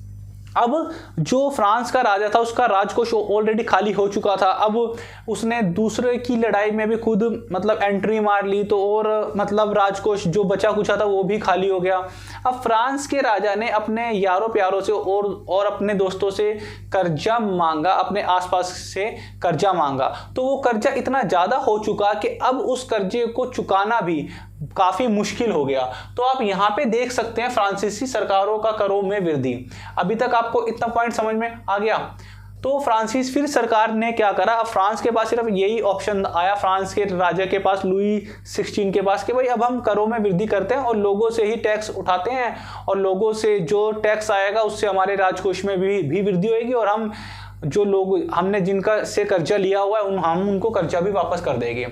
अब जो फ्रांस का राजा था उसका राजकोष ऑलरेडी खाली हो चुका था। अब उसने दूसरे की लड़ाई में भी खुद मतलब एंट्री मार ली, तो और मतलब राजकोष जो बचा कुचा था वो भी खाली हो गया। अब फ्रांस के राजा ने अपने यारों प्यारों से और अपने दोस्तों से कर्जा मांगा, अपने आसपास से कर्जा मांगा। तो वो कर्जा इतना ज़्यादा हो चुका कि अब उस कर्जे को चुकाना भी काफ़ी मुश्किल हो गया। तो आप यहाँ पे देख सकते हैं फ्रांसीसी सरकारों का करों में वृद्धि। अभी तक आपको इतना पॉइंट समझ में आ गया? तो फ्रांसीस फिर सरकार ने क्या करा, अब फ्रांस के पास सिर्फ यही ऑप्शन आया, फ्रांस के राजा के पास लुई 16 के पास, कि भाई अब हम करों में वृद्धि करते हैं और लोगों से ही टैक्स उठाते हैं और लोगों से जो टैक्स आएगा उससे हमारे राजकोष में भी वृद्धि होगी और हम जो लोग हमने जिनका से कर्जा लिया हुआ है हम उनको कर्जा भी वापस कर देंगे।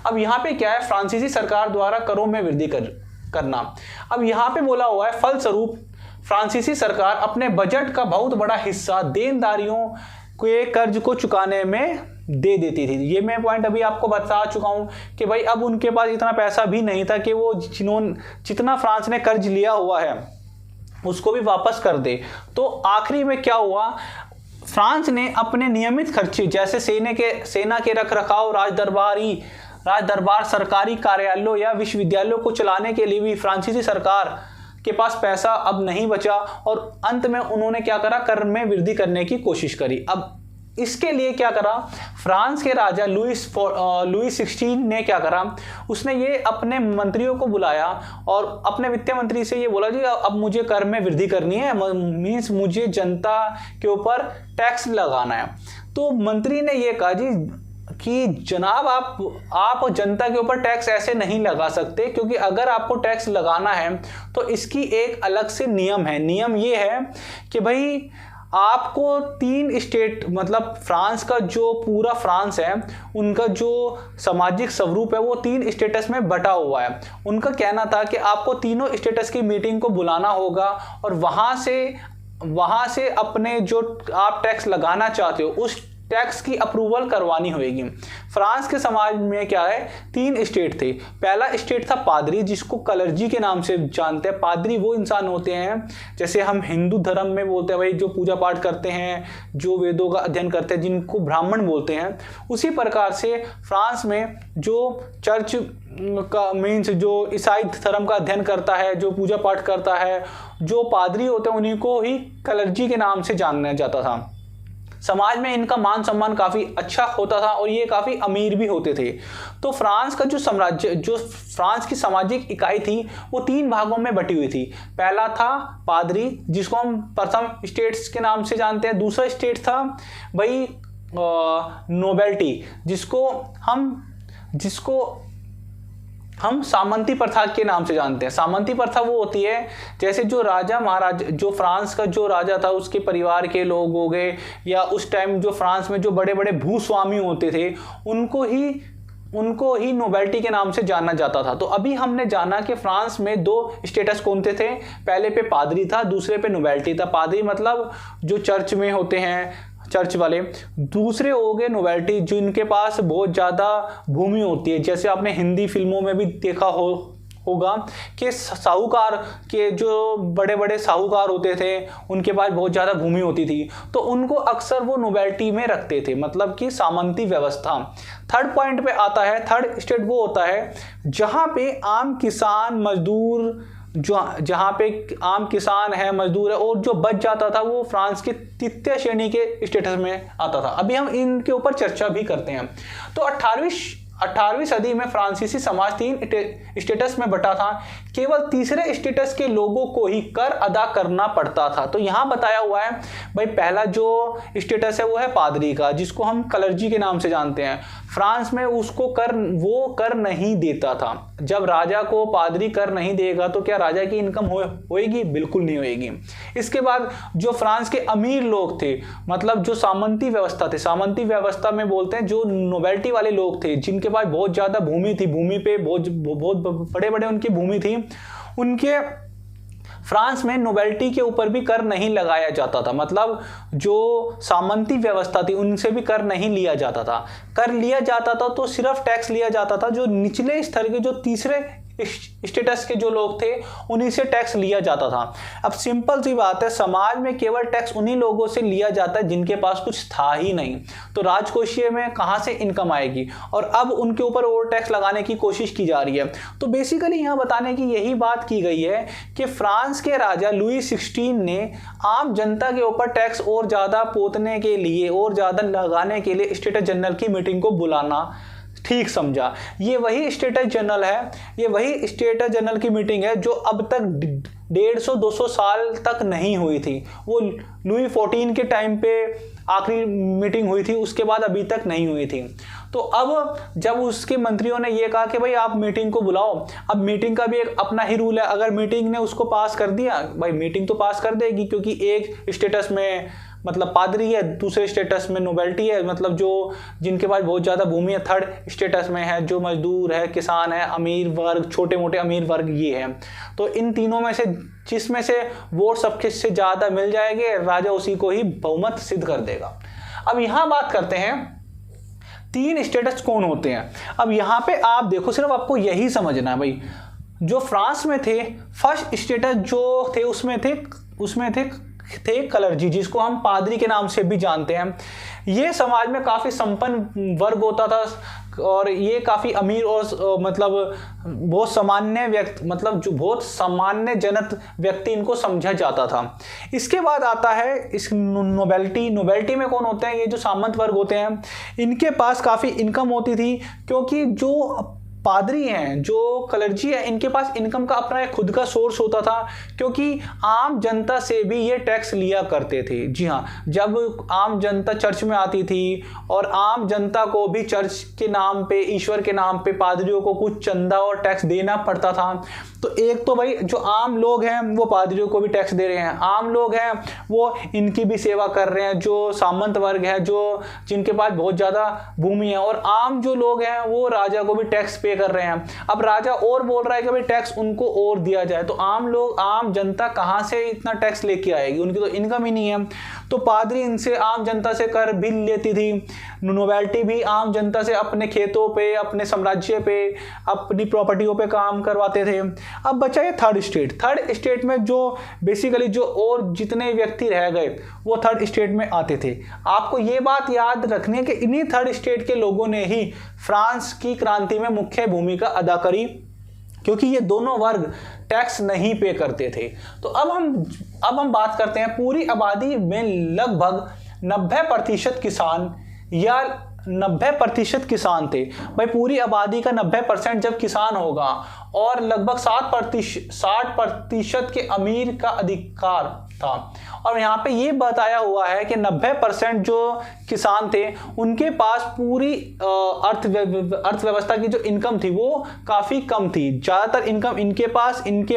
अब यहाँ पे क्या है, फ्रांसीसी सरकार द्वारा करों में वृद्धि करना। अब यहाँ पे बोला हुआ है फलस्वरूप फ्रांसीसी सरकार अपने बजट का बहुत बड़ा हिस्सा देनदारियों के कर्ज को चुकाने में दे देती थी। ये मैं पॉइंट अभी आपको बता चुका हूँ कि भाई अब उनके पास इतना पैसा भी नहीं था कि वो जितना फ्रांस ने कर्ज लिया हुआ है उसको भी वापस कर दे। तो आखिरी में क्या हुआ, फ्रांस ने अपने नियमित खर्चे जैसे सेना के रखरखाव, राजदरबार, सरकारी कार्यालयों या विश्वविद्यालयों को चलाने के लिए भी फ्रांसीसी सरकार के पास पैसा अब नहीं बचा और अंत में उन्होंने क्या करा, कर में वृद्धि करने की कोशिश करी। अब इसके लिए क्या करा, फ्रांस के राजा लुई 16 ने क्या करा, उसने ये अपने मंत्रियों को बुलाया और अपने वित्त मंत्री से ये बोला जी अब मुझे कर में वृद्धि करनी है, मीन्स मुझे जनता के ऊपर टैक्स लगाना है। तो मंत्री ने ये कहा जी कि जनाब आप जनता के ऊपर टैक्स ऐसे नहीं लगा सकते, क्योंकि अगर आपको टैक्स लगाना है तो इसकी एक अलग से नियम है। नियम ये है कि भाई आपको 3 स्टेट, मतलब फ्रांस का जो पूरा फ्रांस है उनका जो सामाजिक स्वरूप है वो 3 स्टेटस में बटा हुआ है। उनका कहना था कि आपको तीनों स्टेटस की मीटिंग को बुलाना होगा और वहां से अपने जो आप टैक्स लगाना चाहते हो उस टैक्स की अप्रूवल करवानी होगी। फ्रांस के समाज में क्या है, 3 स्टेट थे। पहला स्टेट था पादरी, जिसको कलर्जी के नाम से जानते हैं। पादरी वो इंसान होते हैं जैसे हम हिंदू धर्म में बोलते हैं भाई जो पूजा पाठ करते हैं, जो वेदों का अध्ययन करते हैं, जिनको ब्राह्मण बोलते हैं। उसी प्रकार से फ्रांस में जो चर्च का मीन्स जो ईसाई धर्म का अध्ययन करता है, जो पूजा पाठ करता है, जो पादरी होते हैं उन्हीं को ही कलर्जी के नाम से जाना जाता था। समाज में इनका मान सम्मान काफ़ी अच्छा होता था और ये काफ़ी अमीर भी होते थे। तो फ्रांस का जो फ्रांस की सामाजिक इकाई थी वो 3 भागों में बटी हुई थी। पहला था पादरी, जिसको हम प्रथम स्टेट्स के नाम से जानते हैं। दूसरा स्टेट था भाई नोबेल्टी, जिसको हम सामंती प्रथा के नाम से जानते हैं। सामंती प्रथा वो होती है जैसे जो राजा महाराज, जो फ्रांस का जो राजा था उसके परिवार के लोग हो गए, या उस टाइम जो फ्रांस में जो बड़े बड़े भूस्वामी होते थे उनको ही नोबेल्टी के नाम से जाना जाता था। तो अभी हमने जाना कि फ्रांस में 2 स्टेटस कौन थे। पहले पे पादरी था, दूसरे पे नोबेल्टी था। पादरी मतलब जो चर्च में होते हैं, चर्च वाले। दूसरे हो गए नोबेल्टी, जिनके पास बहुत ज़्यादा भूमि होती है। जैसे आपने हिंदी फिल्मों में भी देखा होगा कि साहूकार के जो बड़े बड़े साहूकार होते थे उनके पास बहुत ज़्यादा भूमि होती थी, तो उनको अक्सर वो नोबेल्टी में रखते थे, मतलब कि सामंती व्यवस्था। थर्ड पॉइंट पे आता है, थर्ड स्टेट वो होता है जहाँ पे आम किसान मजदूर, जहाँ पे आम किसान है, मजदूर है, और जो बच जाता था वो फ्रांस के तृतीय श्रेणी के स्टेटस में आता था। अभी हम इनके ऊपर चर्चा भी करते हैं। तो 18वीं सदी में फ्रांसीसी समाज 3 स्टेटस में बटा था। केवल तीसरे स्टेटस के लोगों को ही कर अदा करना पड़ता था। तो यहाँ बताया हुआ है भाई पहला जो स्टेटस है वो है पादरी का, जिसको हम कलर्जी के नाम से जानते हैं। फ्रांस में उसको वो कर नहीं देता था। जब राजा को पादरी कर नहीं देगा तो क्या राजा की इनकम होएगी? बिल्कुल नहीं होएगी। इसके बाद जो फ्रांस के अमीर लोग थे, मतलब जो सामंती व्यवस्था थे, सामंती व्यवस्था में बोलते हैं जो नोबेल्टी वाले लोग थे जिनके पास बहुत ज़्यादा भूमि थी, भूमि पे बहुत बड़े बड़े उनकी भूमि थी, उनके फ्रांस में नोबेल्टी के ऊपर भी कर नहीं लगाया जाता था। मतलब जो सामंती व्यवस्था थी उनसे भी कर नहीं लिया जाता था। कर लिया जाता था तो सिर्फ टैक्स लिया जाता था जो निचले स्तर के, जो तीसरे स्टेटस के जो लोग थे उन्हीं से टैक्स लिया जाता था। अब सिंपल सी बात है, समाज में केवल टैक्स उन्हीं लोगों से लिया जाता है जिनके पास कुछ था ही नहीं, तो राजकोषीय में कहाँ से इनकम आएगी? और अब उनके ऊपर और टैक्स लगाने की कोशिश की जा रही है। तो बेसिकली यहाँ बताने की यही बात की गई है कि फ्रांस के राजा लुई 16 ने आम जनता के ऊपर टैक्स और ज़्यादा पोतने के लिए और ज़्यादा लगाने के लिए स्टेटस जनरल की मीटिंग को बुलाना ठीक समझा। ये वही स्टेटस जनरल है, ये वही स्टेटस जनरल की मीटिंग है जो अब तक 150-200 साल तक नहीं हुई थी। वो लुई 14 के टाइम पे आखिरी मीटिंग हुई थी, उसके बाद अभी तक नहीं हुई थी। तो अब जब उसके मंत्रियों ने ये कहा कि भाई आप मीटिंग को बुलाओ, अब मीटिंग का भी एक अपना ही रूल है, अगर मीटिंग ने उसको पास कर दिया, भाई मीटिंग तो पास कर देगी, क्योंकि एक स्टेटस में मतलब पादरी है, दूसरे स्टेटस में नोबेल्टी है, मतलब जो जिनके पास बहुत ज़्यादा भूमि है, थर्ड स्टेटस में है, जो मजदूर है, किसान है, अमीर वर्ग, छोटे मोटे अमीर वर्ग ये है। तो इन तीनों में से जिसमें से वोट सबके से ज़्यादा मिल जाएंगे, राजा उसी को ही बहुमत सिद्ध कर देगा। अब यहाँ बात करते हैं तीन स्टेटस कौन होते हैं। अब यहाँ पे आप देखो, सिर्फ आपको यही समझना है भाई, जो फ्रांस में थे फर्स्ट स्टेटस जो थे उसमें थे कलर्जी, जिसको हम पादरी के नाम से भी जानते हैं। ये समाज में काफ़ी संपन्न वर्ग होता था और ये काफ़ी अमीर और मतलब बहुत सामान्य व्यक्ति, मतलब जो बहुत सामान्य जनत व्यक्ति इनको समझा जाता था। इसके बाद आता है इस नोबेल्टी में कौन होते हैं, ये जो सामंत वर्ग होते हैं, इनके पास काफ़ी इनकम होती थी, क्योंकि जो पादरी हैं, जो कलर्जी है, इनके पास इनकम का अपना एक खुद का सोर्स होता था, क्योंकि आम जनता से भी ये टैक्स लिया करते थे। जी हाँ, जब आम जनता चर्च में आती थी और आम जनता को भी चर्च के नाम पे, ईश्वर के नाम पे पादरियों को कुछ चंदा और टैक्स देना पड़ता था। तो एक तो भाई जो आम लोग हैं वो पादरियों को भी टैक्स दे रहे हैं, आम लोग हैं वो इनकी भी सेवा कर रहे हैं, जो सामंत वर्ग है, जो जिनके पास बहुत ज़्यादा भूमि है, और आम जो लोग हैं वो राजा को भी टैक्स पे कर रहे हैं। अब राजा और बोल रहा है कि भाई टैक्स उनको और दिया जाए, तो आम लोग, आम जनता कहाँ से इतना टैक्स लेके आएगी, उनकी तो इनकम ही नहीं है। तो पादरी इनसे, आम जनता से कर भी लेती थी। नोबेल्टी भी आम जनता से अपने खेतों पे, अपने साम्राज्य पे, अपनी प्रॉपर्टियों पे काम करवाते थे। अब बचा ये थर्ड स्टेट में जो बेसिकली जो और जितने व्यक्ति रह गए वो थर्ड स्टेट में आते थे। आपको ये बात याद रखनी है कि इन्हीं थर्ड स्टेट के लोगों ने ही फ्रांस की क्रांति में मुख्य भूमिका अदा करी, क्योंकि ये दोनों वर्ग टैक्स नहीं पे करते थे। तो अब हम बात करते हैं पूरी आबादी में लगभग 90% किसान या 90% किसान थे। भाई पूरी आबादी का 90% जब किसान होगा और लगभग 60% के अमीर का अधिकार था। और यहाँ पे ये बताया हुआ है कि 90% जो किसान थे उनके पास पूरी अर्थव्यवस्था की जो इनकम थी वो काफ़ी कम थी। ज़्यादातर इनकम इनके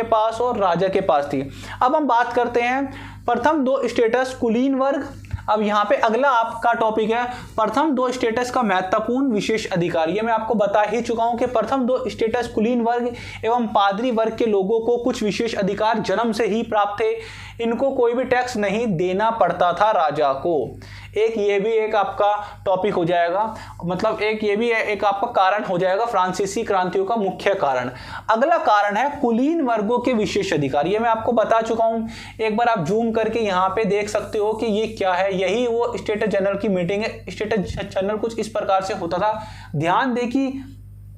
पास और राजा के पास थी। अब हम बात करते हैं प्रथम दो स्टेटस, कुलीन वर्ग। अब यहाँ पे अगला आपका टॉपिक है प्रथम दो स्टेटस का महत्वपूर्ण विशेष अधिकार। ये मैं आपको बता ही चुका हूँ कि प्रथम दो स्टेटस कुलीन वर्ग एवं पादरी वर्ग के लोगों को कुछ विशेष अधिकार जन्म से ही प्राप्त थे। इनको कोई भी टैक्स नहीं देना पड़ता था राजा को। ये भी एक आपका टॉपिक हो जाएगा, मतलब ये भी एक आपका कारण हो जाएगा फ्रांसीसी क्रांतियों का मुख्य कारण। अगला कारण है कुलीन वर्गों के विशेष अधिकार। ये मैं आपको बता चुका हूं, एक बार आप जूम करके यहाँ पे देख सकते हो कि ये क्या है। यही वो स्टेटस जनरल की मीटिंग है। स्टेटस जनरल कुछ इस प्रकार से होता था। ध्यान दे कि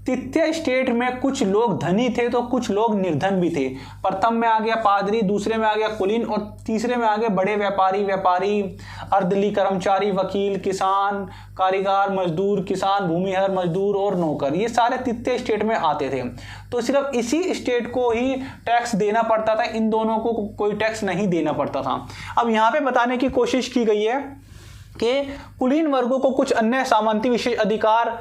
तृतीय स्टेट में कुछ लोग धनी थे तो कुछ लोग निर्धन भी थे। प्रथम में आ गया पादरी, दूसरे में आ गया कुलीन और तीसरे में आ गए बड़े व्यापारी, अर्धली कर्मचारी, वकील, किसान, कारीगर, मजदूर, किसान, भूमिहर, मजदूर और नौकर। ये सारे तृतीय स्टेट में आते थे। तो सिर्फ इसी स्टेट को ही टैक्स देना पड़ता था, इन दोनों को कोई टैक्स नहीं देना पड़ता था। अब यहाँ पे बताने की कोशिश की गई है कि कुलीन वर्गों को कुछ अन्य सामंती विशेष अधिकार,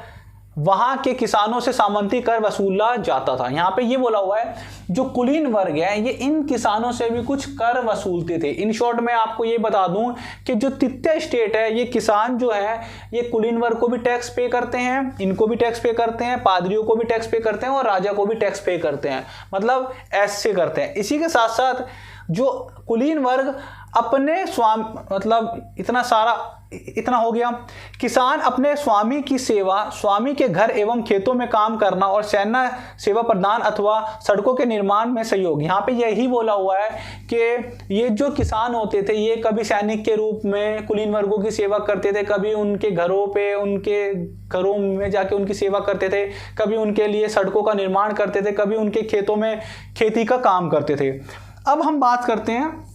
वहां के किसानों से सामंती कर वसूला जाता था। यहाँ पे ये बोला हुआ है जो कुलीन वर्ग है ये इन किसानों से भी कुछ कर वसूलते थे। इन शॉर्ट में आपको ये बता दूं कि जो तृतीय स्टेट है ये किसान जो है ये कुलीन वर्ग को भी टैक्स पे करते हैं, इनको भी टैक्स पे करते हैं, पादरियों को भी टैक्स पे करते हैं और राजा को भी टैक्स पे करते हैं, मतलब ऐसे करते हैं। इसी के साथ साथ जो कुलीन वर्ग अपने स्वामी, मतलब इतना हो गया, किसान अपने स्वामी की सेवा, स्वामी के घर एवं खेतों में काम करना और सैन्य सेवा प्रदान अथवा सड़कों के निर्माण में सहयोग। यहाँ पे यही बोला हुआ है कि ये जो किसान होते थे ये कभी सैनिक के रूप में कुलीन वर्गों की सेवा करते थे, कभी उनके घरों में जाके उनकी सेवा करते थे, कभी उनके लिए सड़कों का निर्माण करते थे, कभी उनके खेतों में खेती का काम करते थे। अब हम बात करते हैं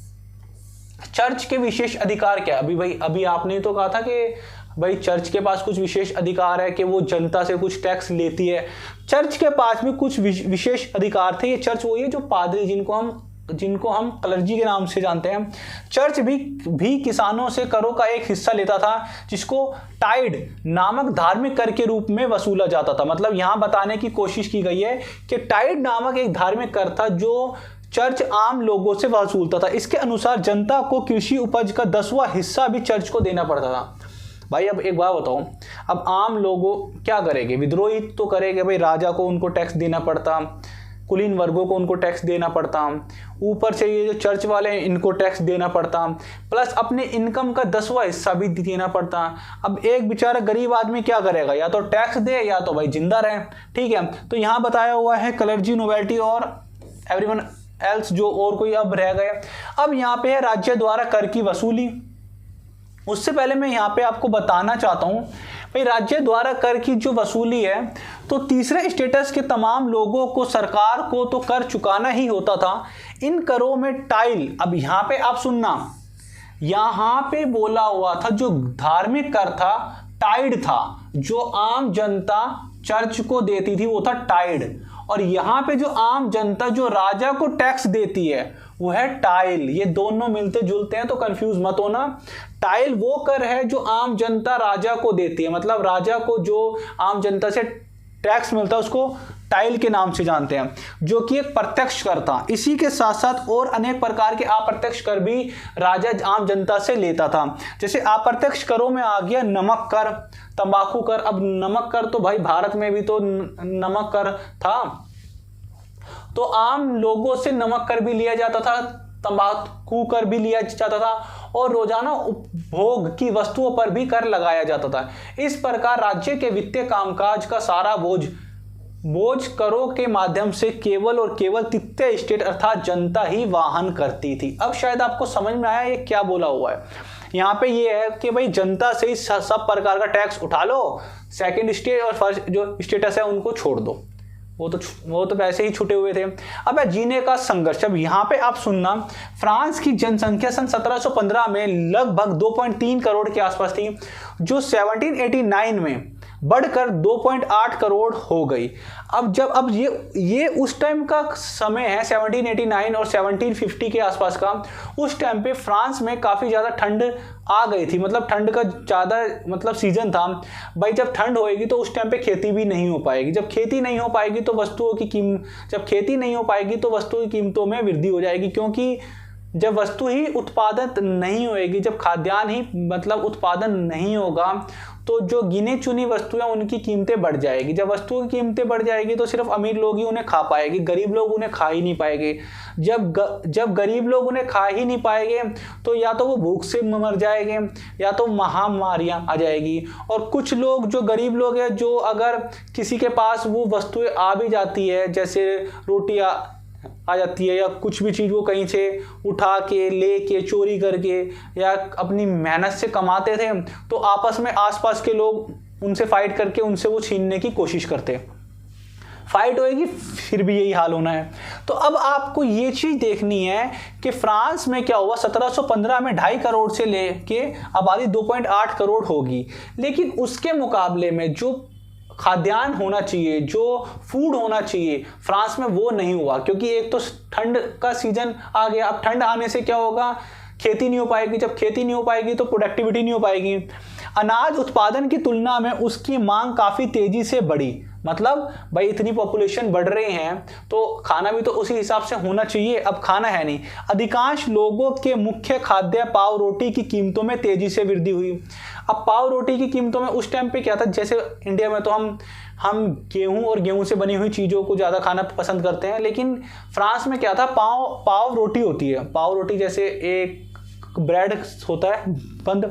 चर्च के विशेष अधिकार क्या। अभी आपने तो कहा था कि भाई चर्च के पास कुछ विशेष अधिकार है कि वो जनता से कुछ टैक्स लेती है। चर्च के पास भी कुछ विशेष अधिकार थे। ये चर्च वही है जो पादरी, जिनको हम जिनको हम क्लर्जी के नाम से जानते हैं, चर्च भी किसानों से करों का एक हिस्सा लेता था, जिसको टाइड नामक धार्मिक कर के रूप में वसूला जाता था। मतलब यहां बताने की कोशिश की गई है कि टाइड नामक एक धार्मिक कर था जो चर्च आम लोगों से वसूलता था। इसके अनुसार जनता को कृषि उपज का 10वां हिस्सा भी चर्च को देना पड़ता था। भाई अब एक बात बताओ, अब आम लोगों क्या करेंगे? विद्रोही तो करेंगे भाई, राजा को उनको टैक्स देना पड़ता, कुलीन वर्गों को उनको टैक्स देना पड़ता, ऊपर से ये जो चर्च वाले हैं इनको टैक्स देना पड़ता, प्लस अपने इनकम का 10वां हिस्सा भी देना पड़ता। अब एक बेचारा गरीब आदमी क्या करेगा? या तो टैक्स दे या तो भाई जिंदा रहे। ठीक है, तो यहाँ बताया हुआ है क्लर्जी, नोबिलिटी और एवरीवन एल्स जो और कोई अब रह गए। अब यहाँ पे है राज्य द्वारा कर की वसूली। उससे पहले मैं यहाँ पे आपको बताना चाहता हूँ भाई, राज्य द्वारा कर की जो वसूली है तो तीसरे स्टेटस के तमाम लोगों को सरकार को तो कर चुकाना ही होता था। इन करों में टाइल, अब यहाँ पे आप सुनना, यहाँ पे बोला हुआ था जो धार्मिक कर था टाइड था, जो आम जनता चर्च को देती थी वो था टाइड, और यहाँ पे जो आम जनता जो राजा को टैक्स देती है वो है टाइल। ये दोनों मिलते जुलते हैं तो कंफ्यूज मत होना। टाइल वो कर है जो आम जनता राजा को देती है, मतलब राजा को जो आम जनता से टैक्स मिलता है उसको टाइल के नाम से जानते हैं, जो कि एक प्रत्यक्ष कर था। इसी के साथ साथ और अनेक प्रकार के अप्रत्यक्ष कर भी राजा आम जनता से लेता था। जैसे अप्रत्यक्ष करों में आ गया नमक कर, तंबाकू कर। अब नमक कर तो भाई भारत में भी तो नमक कर था, तो आम लोगों से नमक कर भी लिया जाता था, तंबाकू कर भी लिया जाता था, और रोजाना उपभोग की वस्तुओं पर भी कर लगाया जाता था। इस प्रकार राज्य के वित्तीय कामकाज का सारा बोझ करों के माध्यम से केवल और केवल तृतीय स्टेट अर्थात जनता ही वहन करती थी। अब शायद आपको समझ में आया ये क्या बोला हुआ है। यहाँ पे ये है कि भाई जनता से ही सब प्रकार का टैक्स उठा लो, सेकंड स्टेट और फर्स्ट जो स्टेटस है उनको छोड़ दो, वो तो वैसे ही छुटे हुए थे। अब जीने का संघर्ष, अब यहाँ पे आप सुनना, फ्रांस की जनसंख्या सन 1715 में लगभग 2.3 करोड़ के आसपास थी, जो 1789 में बढ़कर 2.8 करोड़ हो गई। अब ये उस टाइम का समय है 1789 और 1750 के आसपास का। उस टाइम पे फ्रांस में काफ़ी ज़्यादा ठंड आ गई थी, मतलब ठंड का ज़्यादा मतलब सीजन था भाई। जब ठंड होएगी तो उस टाइम पे खेती भी नहीं हो पाएगी, जब खेती नहीं हो पाएगी तो वस्तुओं की कीमतों में वृद्धि हो जाएगी, क्योंकि जब वस्तु ही उत्पादन नहीं होएगी, जब खाद्यान्न ही मतलब उत्पादन नहीं होगा तो जो गिने चुनी वस्तुएं उनकी कीमतें बढ़ जाएगी। जब वस्तुओं की कीमतें बढ़ जाएगी तो सिर्फ अमीर लोग ही उन्हें खा पाएंगे, गरीब लोग उन्हें खा ही नहीं पाएंगे। जब गरीब लोग उन्हें खा ही नहीं पाएंगे तो या तो वो भूख से मर जाएंगे या तो महामारियां आ जाएगी। और कुछ लोग जो गरीब लोग हैं, जो अगर किसी के पास वो वस्तुएं आ भी जाती है, जैसे रोटियां आ जाती है या कुछ भी चीज़ वो कहीं से उठा के लेके चोरी करके या अपनी मेहनत से कमाते थे, तो आपस में आसपास के लोग उनसे फाइट करके उनसे वो छीनने की कोशिश करते। फाइट होएगी फिर भी यही हाल होना है। तो अब आपको ये चीज़ देखनी है कि फ्रांस में क्या हुआ। 1715 में 2.5 करोड़ से लेके आबादी 2.8 करोड़ होगी, लेकिन उसके मुकाबले में जो खाद्यान्न होना चाहिए, जो फूड होना चाहिए फ्रांस में, वो नहीं हुआ। क्योंकि एक तो ठंड का सीजन आ गया। अब ठंड आने से क्या होगा, खेती नहीं हो पाएगी। जब खेती नहीं हो पाएगी तो प्रोडक्टिविटी नहीं हो पाएगी। अनाज उत्पादन की तुलना में उसकी मांग काफ़ी तेज़ी से बढ़ी। मतलब भाई इतनी पॉपुलेशन बढ़ रहे हैं तो खाना भी तो उसी हिसाब से होना चाहिए। अब खाना है नहीं। अधिकांश लोगों के मुख्य खाद्य पाव रोटी की कीमतों में तेज़ी से वृद्धि हुई। अब पाव रोटी की कीमतों में उस टाइम पे क्या था, जैसे इंडिया में तो हम गेहूं और गेहूं से बनी हुई चीज़ों को ज़्यादा खाना पसंद करते हैं, लेकिन फ्रांस में क्या था, पाव रोटी होती है। पाव रोटी जैसे एक ब्रेड होता है बंद,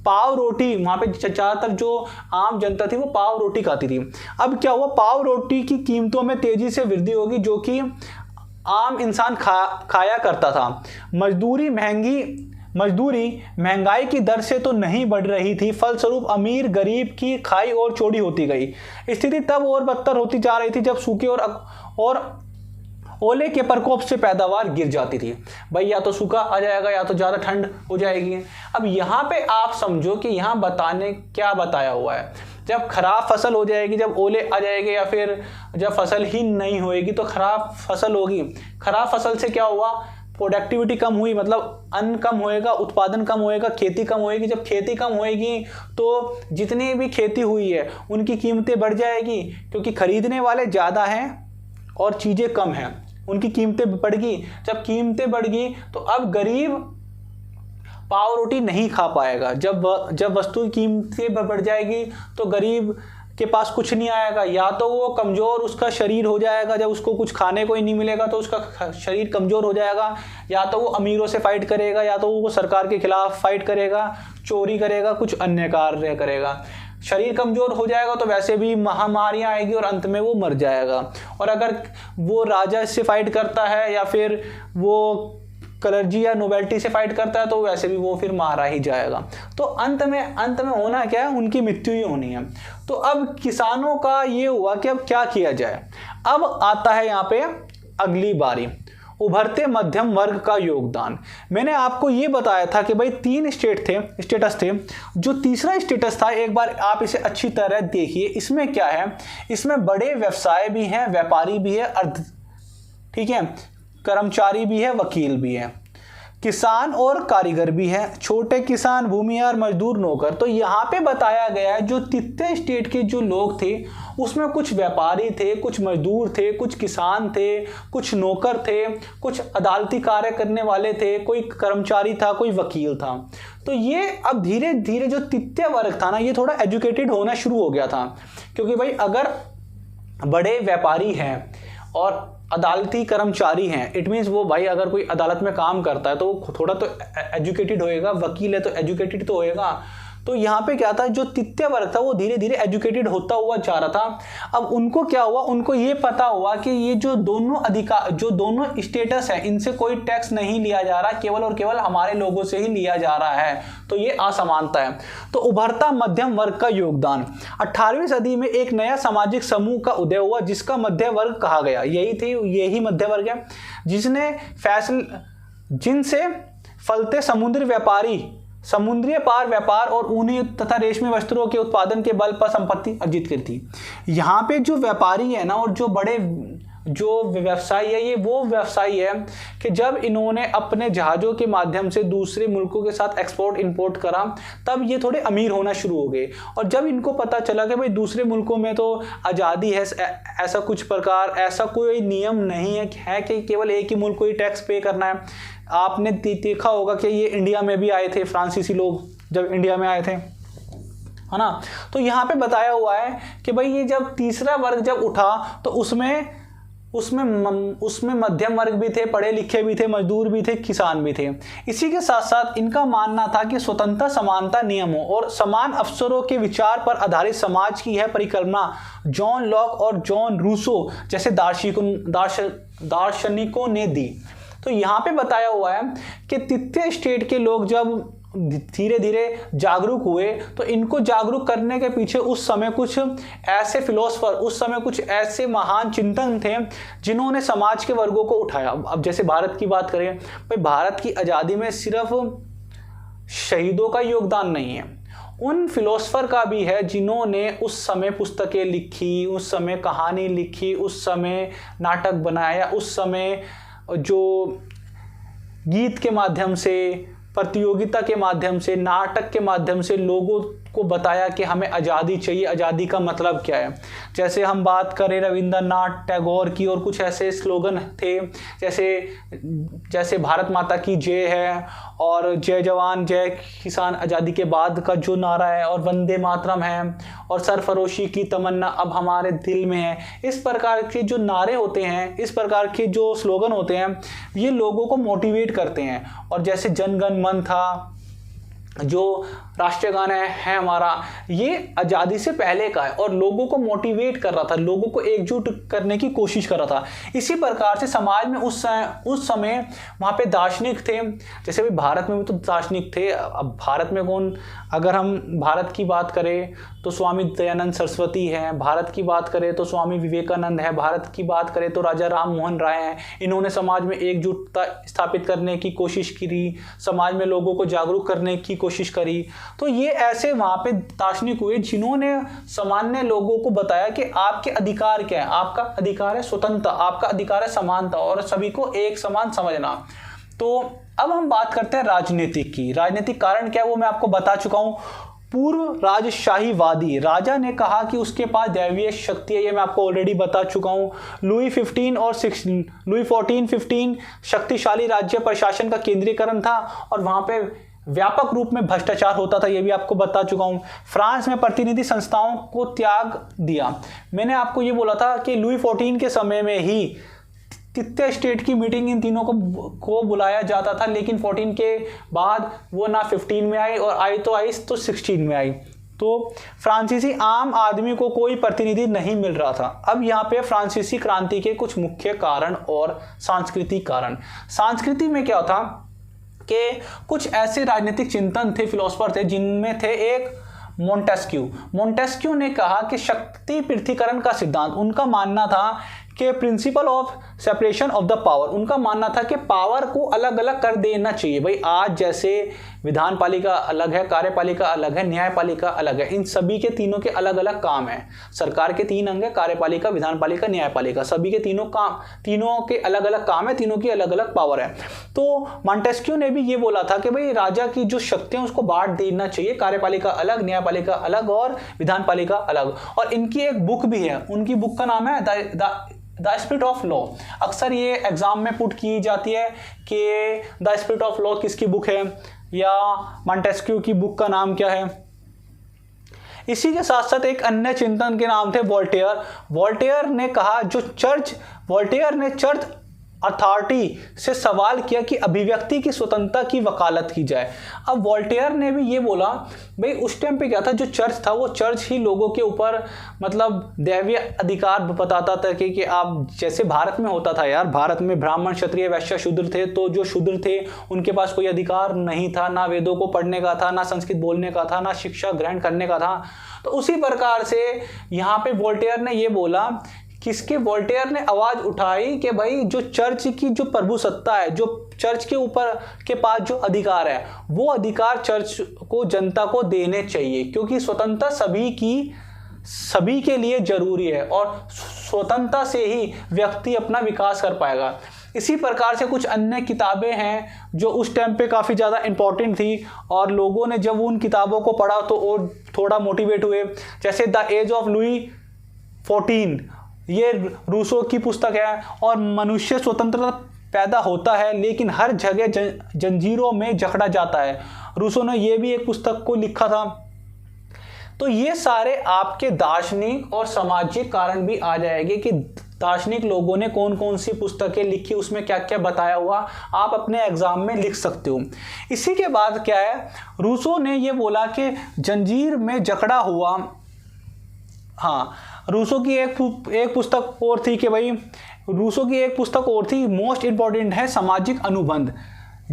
पाव रोटी वहाँ पे ज़्यादातर जो आम जनता थी वो पाव रोटी खाती थी। अब क्या हुआ, पाव रोटी की कीमतों में तेज़ी से वृद्धि होगी, जो कि आम इंसान खाया करता था। मजदूरी महंगाई की दर से तो नहीं बढ़ रही थी, फलस्वरूप अमीर गरीब की खाई और चौड़ी होती गई। स्थिति तब और बदतर होती जा रही थी जब सूखे और ओले के प्रकोप से पैदावार गिर जाती थी। भाई या तो सूखा आ जाएगा या तो ज़्यादा ठंड हो जाएगी। अब यहाँ पे आप समझो कि यहाँ क्या बताया हुआ है, जब खराब फसल हो जाएगी, जब ओले आ जाएंगे, या फिर जब फसल ही नहीं होएगी तो खराब फसल होगी। खराब फसल से क्या हुआ, प्रोडक्टिविटी कम हुई मतलब अन्न कम होएगा, उत्पादन कम होएगा, खेती कम होएगी। जब खेती कम होएगी तो जितनी भी खेती हुई है उनकी कीमतें बढ़ जाएगी, क्योंकि खरीदने वाले ज़्यादा हैं और चीज़ें कम हैं, उनकी कीमतें बढ़ गई। जब कीमतें बढ़ गई तो अब गरीब पाव रोटी नहीं खा पाएगा। जब वस्तु की कीमतें बढ़ जाएगी तो गरीब के पास कुछ नहीं आएगा, या तो वो कमज़ोर उसका शरीर हो जाएगा, जब उसको कुछ खाने को ही नहीं मिलेगा तो उसका शरीर कमज़ोर हो जाएगा, या तो वो अमीरों से फाइट करेगा, या तो वो सरकार के खिलाफ फाइट करेगा, चोरी करेगा, कुछ अन्य कार्य करेगा। शरीर कमज़ोर हो जाएगा तो वैसे भी महामारियाँ आएगी और अंत में वो मर जाएगा। और अगर वो राजा से फाइट करता है या फिर वो कलर्जी या नोबेल्टी से फाइट करता है तो वैसे भी वो फिर मारा ही जाएगा। तो अंत में होना क्या है, उनकी मृत्यु ही होनी है। तो अब किसानों का ये हुआ कि अब क्या किया जाए। अब आता है यहाँ पे अगली बारी, उभरते मध्यम वर्ग का योगदान। मैंने आपको ये बताया था कि भाई 3 स्टेटस थे। जो तीसरा स्टेटस था, एक बार आप इसे अच्छी तरह देखिए, इसमें क्या है, इसमें बड़े व्यवसाय भी हैं, व्यापारी भी है, ठीक है, कर्मचारी भी है, वकील भी है, किसान और कारीगर भी है, छोटे किसान, भूमिहार, मजदूर, नौकर। तो यहाँ पे बताया गया है जो तृतीय स्टेट के जो लोग थे उसमें कुछ व्यापारी थे, कुछ मजदूर थे, कुछ किसान थे, कुछ नौकर थे, कुछ अदालती कार्य करने वाले थे, कोई कर्मचारी था, कोई वकील था। तो ये अब धीरे धीरे जो तृतीय वर्ग था ना, ये थोड़ा एजुकेटेड होना शुरू हो गया था, क्योंकि भाई अगर बड़े व्यापारी हैं और अदालती कर्मचारी हैं, इट मीन्स वो भाई अगर कोई अदालत में काम करता है तो वो थोड़ा तो एजुकेटेड होएगा, वकील है तो एजुकेटेड तो होएगा। तो यहाँ पे क्या था, जो तृतीय वर्ग था वो धीरे धीरे एजुकेटेड होता हुआ जा रहा था। अब उनको क्या हुआ, उनको ये पता हुआ कि ये जो दोनों स्टेटस है इनसे कोई टैक्स नहीं लिया जा रहा, केवल और केवल हमारे लोगों से ही लिया जा रहा है, तो ये असमानता है। तो उभरता मध्यम वर्ग का योगदान, 18वीं सदी में एक नया सामाजिक समूह का उदय हुआ जिसका मध्य वर्ग कहा गया। यही मध्य वर्ग है जिनसे फलते समुद्री पार व्यापार और ऊनी तथा रेशमी वस्त्रों के उत्पादन के बल पर संपत्ति अर्जित की थी। यहाँ पे जो व्यापारी है ना और जो व्यवसायी है, ये वो व्यवसायी है कि जब इन्होंने अपने जहाज़ों के माध्यम से दूसरे मुल्कों के साथ एक्सपोर्ट इंपोर्ट करा, तब ये थोड़े अमीर होना शुरू हो गए। और जब इनको पता चला कि भाई दूसरे मुल्कों में तो आज़ादी है, ऐसा कोई नियम नहीं है कि केवल एक ही मुल्क को ही टैक्स पे करना है। आपने देखा होगा कि ये इंडिया में भी आए थे, फ्रांसीसी लोग जब इंडिया में आए थे, है ना। तो यहाँ पे बताया हुआ है कि भाई ये जब तीसरा वर्ग जब उठा तो उसमें मध्यम वर्ग भी थे, पढ़े लिखे भी थे, मजदूर भी थे, किसान भी थे। इसी के साथ साथ इनका मानना था कि स्वतंत्रता, समानता, नियमों और समान अवसरों के विचार पर आधारित समाज की यह परिकल्पना जॉन लॉक और जॉन रूसो जैसे दार्शनिकों ने दी। तो यहाँ पे बताया हुआ है कि तृतीय स्टेट के लोग जब धीरे धीरे जागरूक हुए तो इनको जागरूक करने के पीछे उस समय कुछ ऐसे फिलोसफर, उस समय कुछ ऐसे महान चिंतन थे जिन्होंने समाज के वर्गों को उठाया। अब जैसे भारत की बात करें, भाई भारत की आज़ादी में सिर्फ शहीदों का योगदान नहीं है, उन फिलोसफर का भी है जिन्होंने उस समय पुस्तकें लिखी, उस समय कहानी लिखी, उस समय नाटक बनाया, उस समय जो गीत के माध्यम से, प्रतियोगिता के माध्यम से, नाटक के माध्यम से लोगों को बताया कि हमें आज़ादी चाहिए, आज़ादी का मतलब क्या है। जैसे हम बात करें रविंद्रनाथ टैगोर की, और कुछ ऐसे स्लोगन थे जैसे भारत माता की जय है, और जय जवान जय किसान आज़ादी के बाद का जो नारा है, और वंदे मातरम है, और सरफरोशी की तमन्ना अब हमारे दिल में है। इस प्रकार के जो नारे होते हैं, इस प्रकार के जो स्लोगन होते हैं, ये लोगों को मोटिवेट करते हैं। और जैसे जन गण मन था, जो राष्ट्रीय गान है हमारा, ये आज़ादी से पहले का है और लोगों को मोटिवेट कर रहा था, लोगों को एकजुट करने की कोशिश कर रहा था। इसी प्रकार से समाज में उस समय वहाँ पे दार्शनिक थे, जैसे भी भारत में भी तो दार्शनिक थे। अब भारत में कौन, अगर हम भारत की बात करें तो स्वामी दयानंद सरस्वती हैं, भारत की बात करें तो स्वामी विवेकानंद है, भारत की बात करें तो राजा राम मोहन राय हैं। इन्होंने समाज में एकजुटता स्थापित करने की कोशिश की, समाज में लोगों को जागरूक करने की कोशिश करी। तो ये ऐसे वहाँ पे दार्शनिक हुए जिन्होंने सामान्य लोगों को बताया कि आपके अधिकार क्या है। आपका अधिकार है स्वतंत्रता, आपका अधिकार है समानता और सभी को एक समान समझना। तो अब हम बात करते हैं राजनीतिक की। राजनीतिक कारण क्या है वो मैं आपको बता चुका हूं। पूर्व राजशाहीवादी राजा ने कहा कि उसके पास दैवीय शक्ति है, ये मैं आपको ऑलरेडी बता चुका हूं। लुई 14-15 शक्तिशाली राज्य प्रशासन का केंद्रीकरण था और वहां पे व्यापक रूप में भ्रष्टाचार होता था, ये भी आपको बता चुका हूं। फ्रांस में प्रतिनिधि संस्थाओं को त्याग दिया। मैंने आपको ये बोला था कि लुई 14 के समय में ही कितने स्टेट की मीटिंग इन तीनों को बुलाया जाता था, लेकिन 14 के बाद वो ना 15 में आई और आई तो 16 में आई। तो फ्रांसीसी आम आदमी को कोई प्रतिनिधि नहीं मिल रहा था। अब यहाँ पे फ्रांसीसी क्रांति के कुछ मुख्य कारण और सांस्कृतिक कारण। संस्कृति में क्या था कि कुछ ऐसे राजनीतिक चिंतन थे, फिलोसफर थे, जिनमें थे एक मोंटेस्क्यू ने कहा कि शक्ति पृथ्वीकरण का सिद्धांत। उनका मानना था कि principle of separation of the power, उनका मानना था कि पावर को अलग अलग कर देना चाहिए। भाई आज जैसे विधान पालिका अलग है, कार्यपालिका अलग है, न्यायपालिका अलग है, इन सभी के तीनों के अलग अलग काम है। सरकार के 3 अंग है, कार्यपालिका, विधानपालिका, न्यायपालिका, सभी के तीनों के अलग अलग काम है, तीनों की अलग अलग पावर है। तो मॉन्टेस्क्यू ने भी ये बोला था कि भाई राजा की जो शक्तियां उसको बांट देना चाहिए, कार्यपालिका अलग, न्यायपालिका अलग और विधानपालिका अलग। और इनकी एक बुक भी है, उनकी बुक का नाम है द स्पिरिट ऑफ लॉ। अक्सर ये एग्जाम में पुट की जाती है कि द स्पिरिट ऑफ लॉ किसकी बुक है या मॉन्टेस्क्यू की बुक का नाम क्या है। इसी के साथ साथ एक अन्य चिंतन के नाम थे वोल्टेयर। वोल्टेयर ने चर्च अथॉरिटी से सवाल किया कि अभिव्यक्ति की स्वतंत्रता की वकालत की जाए। अब वोल्टेयर ने भी ये बोला, भाई उस टाइम पे क्या था, जो चर्च था वो चर्च ही लोगों के ऊपर मतलब दैवीय अधिकार बताता था कि आप जैसे भारत में होता था यार, भारत में ब्राह्मण, क्षत्रिय, वैश्य, शूद्र थे। तो जो शूद्र थे उनके पास कोई अधिकार नहीं था, ना वेदों को पढ़ने का था, ना संस्कृत बोलने का था, ना शिक्षा ग्रहण करने का था। तो उसी प्रकार से यहाँ पे वोल्टेयर ने ये बोला, वोल्टेयर ने आवाज उठाई कि भाई जो चर्च की जो प्रभु सत्ता है, जो चर्च के ऊपर के पास जो अधिकार है, वो अधिकार चर्च को, जनता को देने चाहिए, क्योंकि स्वतंत्रता सभी के लिए जरूरी है और स्वतंत्रता से ही व्यक्ति अपना विकास कर पाएगा। इसी प्रकार से कुछ अन्य किताबें हैं जो उस टाइम पे काफ़ी ज़्यादा इंपॉर्टेंट थी और लोगों ने जब उन किताबों को पढ़ा तो और थोड़ा मोटिवेट हुए। जैसे द एज ऑफ लुई 14, ये रूसो की पुस्तक है। और मनुष्य स्वतंत्रता पैदा होता है लेकिन हर जगह जंजीरों में जकड़ा जाता है, रूसो ने ये भी एक पुस्तक को लिखा था। तो ये सारे आपके दार्शनिक और सामाजिक कारण भी आ जाएंगे कि दार्शनिक लोगों ने कौन कौन सी पुस्तकें लिखी, उसमें क्या क्या बताया हुआ, आप अपने एग्जाम में लिख सकते हो। इसी के बाद क्या है, रूसो ने ये बोला कि जंजीर में जकड़ा हुआ, हाँ रूसो की एक पुस्तक और थी कि भाई रूसो की एक पुस्तक और थी, मोस्ट इंपॉर्टेंट है सामाजिक अनुबंध।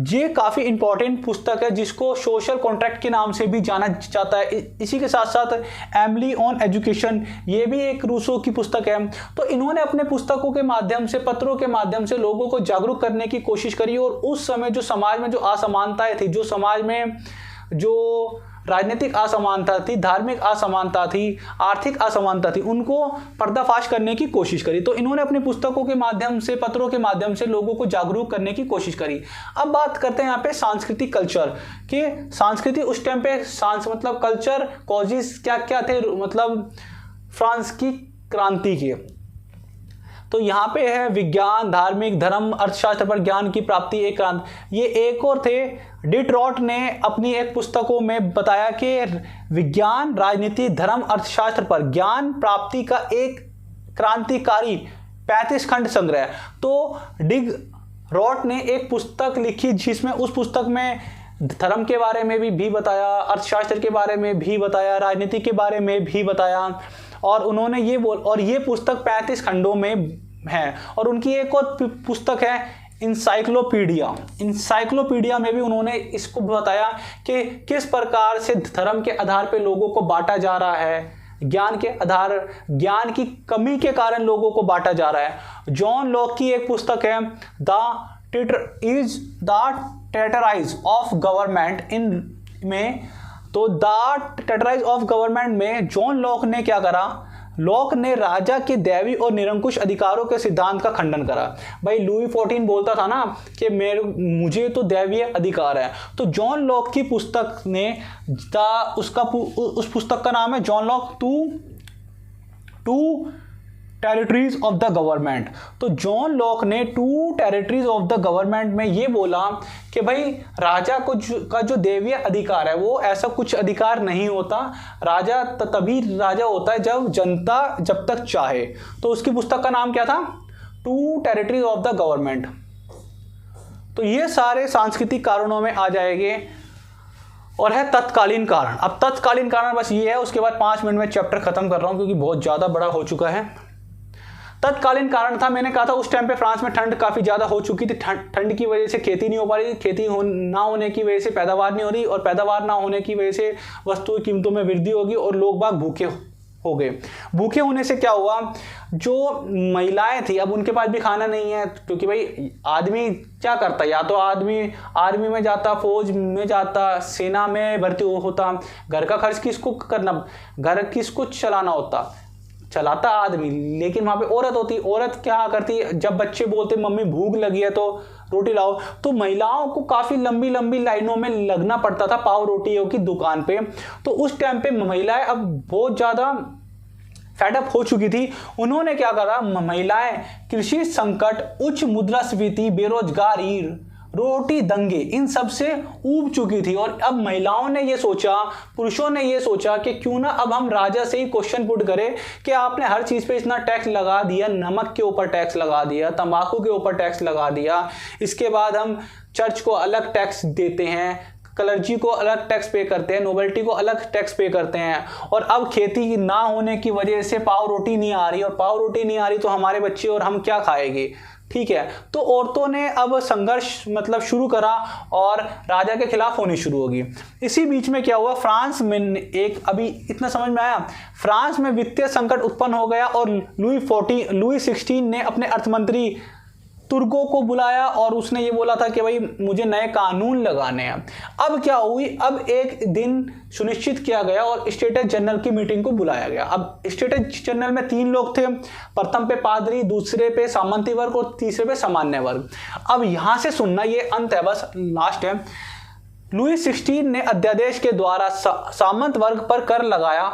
ये काफ़ी इंपॉर्टेंट पुस्तक है जिसको सोशल कॉन्ट्रैक्ट के नाम से भी जाना जाता है। इसी के साथ साथ एमिली ऑन एजुकेशन, ये भी एक रूसो की पुस्तक है। तो इन्होंने अपने पुस्तकों के माध्यम से, पत्रों के माध्यम से लोगों को जागरूक करने की कोशिश करी। और उस समय जो समाज में जो असमानताएं थी, जो समाज में जो राजनीतिक असमानता थी, धार्मिक असमानता थी, आर्थिक असमानता थी, उनको पर्दाफाश करने की कोशिश करी। तो इन्होंने अपनी पुस्तकों के माध्यम से, पत्रों के माध्यम से लोगों को जागरूक करने की कोशिश करी। अब बात करते हैं यहाँ पे सांस्कृतिक कल्चर कि संस्कृति उस टाइम पे मतलब कल्चर कॉजेस क्या क्या थे, मतलब फ्रांस की क्रांति के। तो यहाँ पे है विज्ञान, धार्मिक, धर्म, अर्थशास्त्र पर ज्ञान की प्राप्ति, एक क्रांति। ये एक और थे, डिट्रॉट ने अपनी एक पुस्तकों में बताया कि विज्ञान, राजनीति, धर्म, अर्थशास्त्र पर ज्ञान प्राप्ति का एक क्रांतिकारी 35 खंड संग्रह। तो डिट्रॉट ने एक पुस्तक लिखी जिसमें उस पुस्तक में धर्म के बारे में भी बताया, अर्थशास्त्र के बारे में भी बताया, राजनीति के बारे में भी बताया। और उन्होंने ये पुस्तक 35 खंडों में है। और उनकी एक और पुस्तक है इंसाइक्लोपीडिया में भी उन्होंने इसको बताया कि किस प्रकार से धर्म के आधार पर लोगों को बांटा जा रहा है, ज्ञान की कमी के कारण लोगों को बांटा जा रहा है। जॉन लॉक की एक पुस्तक है द टेटराइज ऑफ गवर्नमेंट में। तो द टेटराइज ऑफ गवर्नमेंट में जॉन लॉक ने क्या करा, लॉक ने राजा के दैवी और निरंकुश अधिकारों के सिद्धांत का खंडन करा। भाई लुई 14 बोलता था ना कि मुझे तो दैवीय अधिकार है, तो जॉन लॉक की पुस्तक ने उस पुस्तक का नाम है John Locke two territories of the government. तो जॉन लॉक ने two territories of the government में ये बोला कि भाई राजा का जो दैवीय अधिकार है वो ऐसा कुछ अधिकार नहीं होता, राजा तभी राजा होता है जब जनता जब तक चाहे। तो उसकी पुस्तक का नाम क्या था? Two territories of the government. तो ये सारे सांस्कृतिक कारणों में आ जाएंगे। और है तत्कालीन कारण। अब तत्कालीन कारण बस ये है, उसके बाद 5 मिनट में चैप्टर खत्म कर रहा हूं क्योंकि बहुत ज्यादा बड़ा हो चुका है। तत्कालीन कारण था, मैंने कहा था उस टाइम पे फ्रांस में ठंड काफ़ी ज़्यादा हो चुकी थी। ठंड की वजह से खेती नहीं हो पा रही, ना होने की वजह से पैदावार नहीं हो रही, और पैदावार ना होने की वजह से वस्तु की कीमतों में वृद्धि होगी और लोग बाग भूखे हो गए। भूखे होने से क्या हुआ, जो महिलाएं थी अब उनके पास भी खाना नहीं है, क्योंकि भाई आदमी क्या करता, या तो आदमी आर्मी में जाता, फौज में जाता, सेना में भर्ती होता, घर का खर्च किसको करना, घर किसको चलाता आदमी, लेकिन वहां पे औरत होती। औरत क्या करती, जब बच्चे बोलते मम्मी भूख लगी है तो रोटी लाओ, तो महिलाओं को काफी लंबी लंबी लाइनों में लगना पड़ता था पाव रोटियों की दुकान पे। तो उस टाइम पे महिलाएं अब बहुत ज्यादा फेडअप हो चुकी थी। उन्होंने क्या करा, महिलाएं कृषि संकट, उच्च मुद्रास्फीति, बेरोजगारी, रोटी दंगे, इन सब से ऊब चुकी थी। और अब महिलाओं ने ये सोचा, पुरुषों ने ये सोचा कि क्यों ना अब हम राजा से ही क्वेश्चन पुट करें कि आपने हर चीज पे इतना टैक्स लगा दिया, नमक के ऊपर टैक्स लगा दिया, तंबाकू के ऊपर टैक्स लगा दिया, इसके बाद हम चर्च को अलग टैक्स देते हैं, क्लर्जी को अलग टैक्स पे करते हैं, नोबेल्टी को अलग टैक्स पे करते हैं, और अब खेती ना होने की वजह से पाव रोटी नहीं आ रही, और पाव रोटी नहीं आ रही तो हमारे बच्चे और हम क्या खाएंगे। ठीक है, तो औरतों ने अब संघर्ष शुरू करा और राजा के खिलाफ होनी शुरू होगी। इसी बीच में क्या हुआ, फ्रांस में अभी इतना समझ में आया, फ्रांस में वित्तीय संकट उत्पन्न हो गया और लुई 16 ने अपने अर्थमंत्री तुर्गो को बुलाया और उसने ये बोला था कि भाई मुझे नए कानून लगाने हैं। अब क्या हुई, अब एक दिन सुनिश्चित किया गया और स्टेटस जनरल की मीटिंग को बुलाया गया। अब स्टेटस जनरल में 3 लोग थे, प्रथम पे पादरी, दूसरे पे सामंती वर्ग और तीसरे पे सामान्य वर्ग। अब यहां से सुनना, ये अंत है, बस लास्ट है। लुई 16 ने अध्यादेश के द्वारा सामंत वर्ग पर कर लगाया।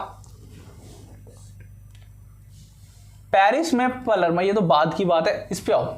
पेरिस में पलरमा, ये तो बाद की बात है, इस पे आओ।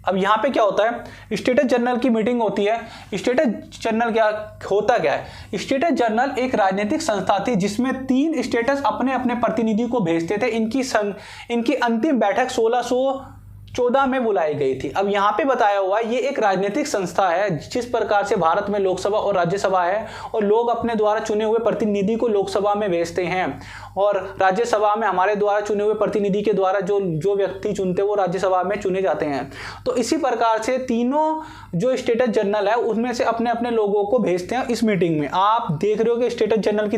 अब यहां पे क्या होता है, स्टेटस जनरल की मीटिंग होती है। स्टेटस जनरल क्या होता क्या है, स्टेटस जनरल एक राजनीतिक संस्था थी जिसमें 3 स्टेटस अपने अपने प्रतिनिधि को भेजते थे। इनकी अंतिम बैठक 1614 में बुलाई गई थी। अब यहाँ पे बताया हुआ है, ये एक राजनीतिक संस्था है, जिस प्रकार से भारत में लोकसभा और राज्यसभा है, और लोग अपने द्वारा चुने हुए प्रतिनिधि को लोकसभा में भेजते हैं, और राज्यसभा में हमारे द्वारा चुने हुए प्रतिनिधि के द्वारा जो व्यक्ति चुनते हैं वो राज्यसभा में चुने जाते हैं। तो इसी प्रकार से तीनों जो स्टेटस जनरल है उसमें से अपने अपने लोगों को भेजते हैं इस मीटिंग में। आप देख रहे हो कि स्टेटस जनरल की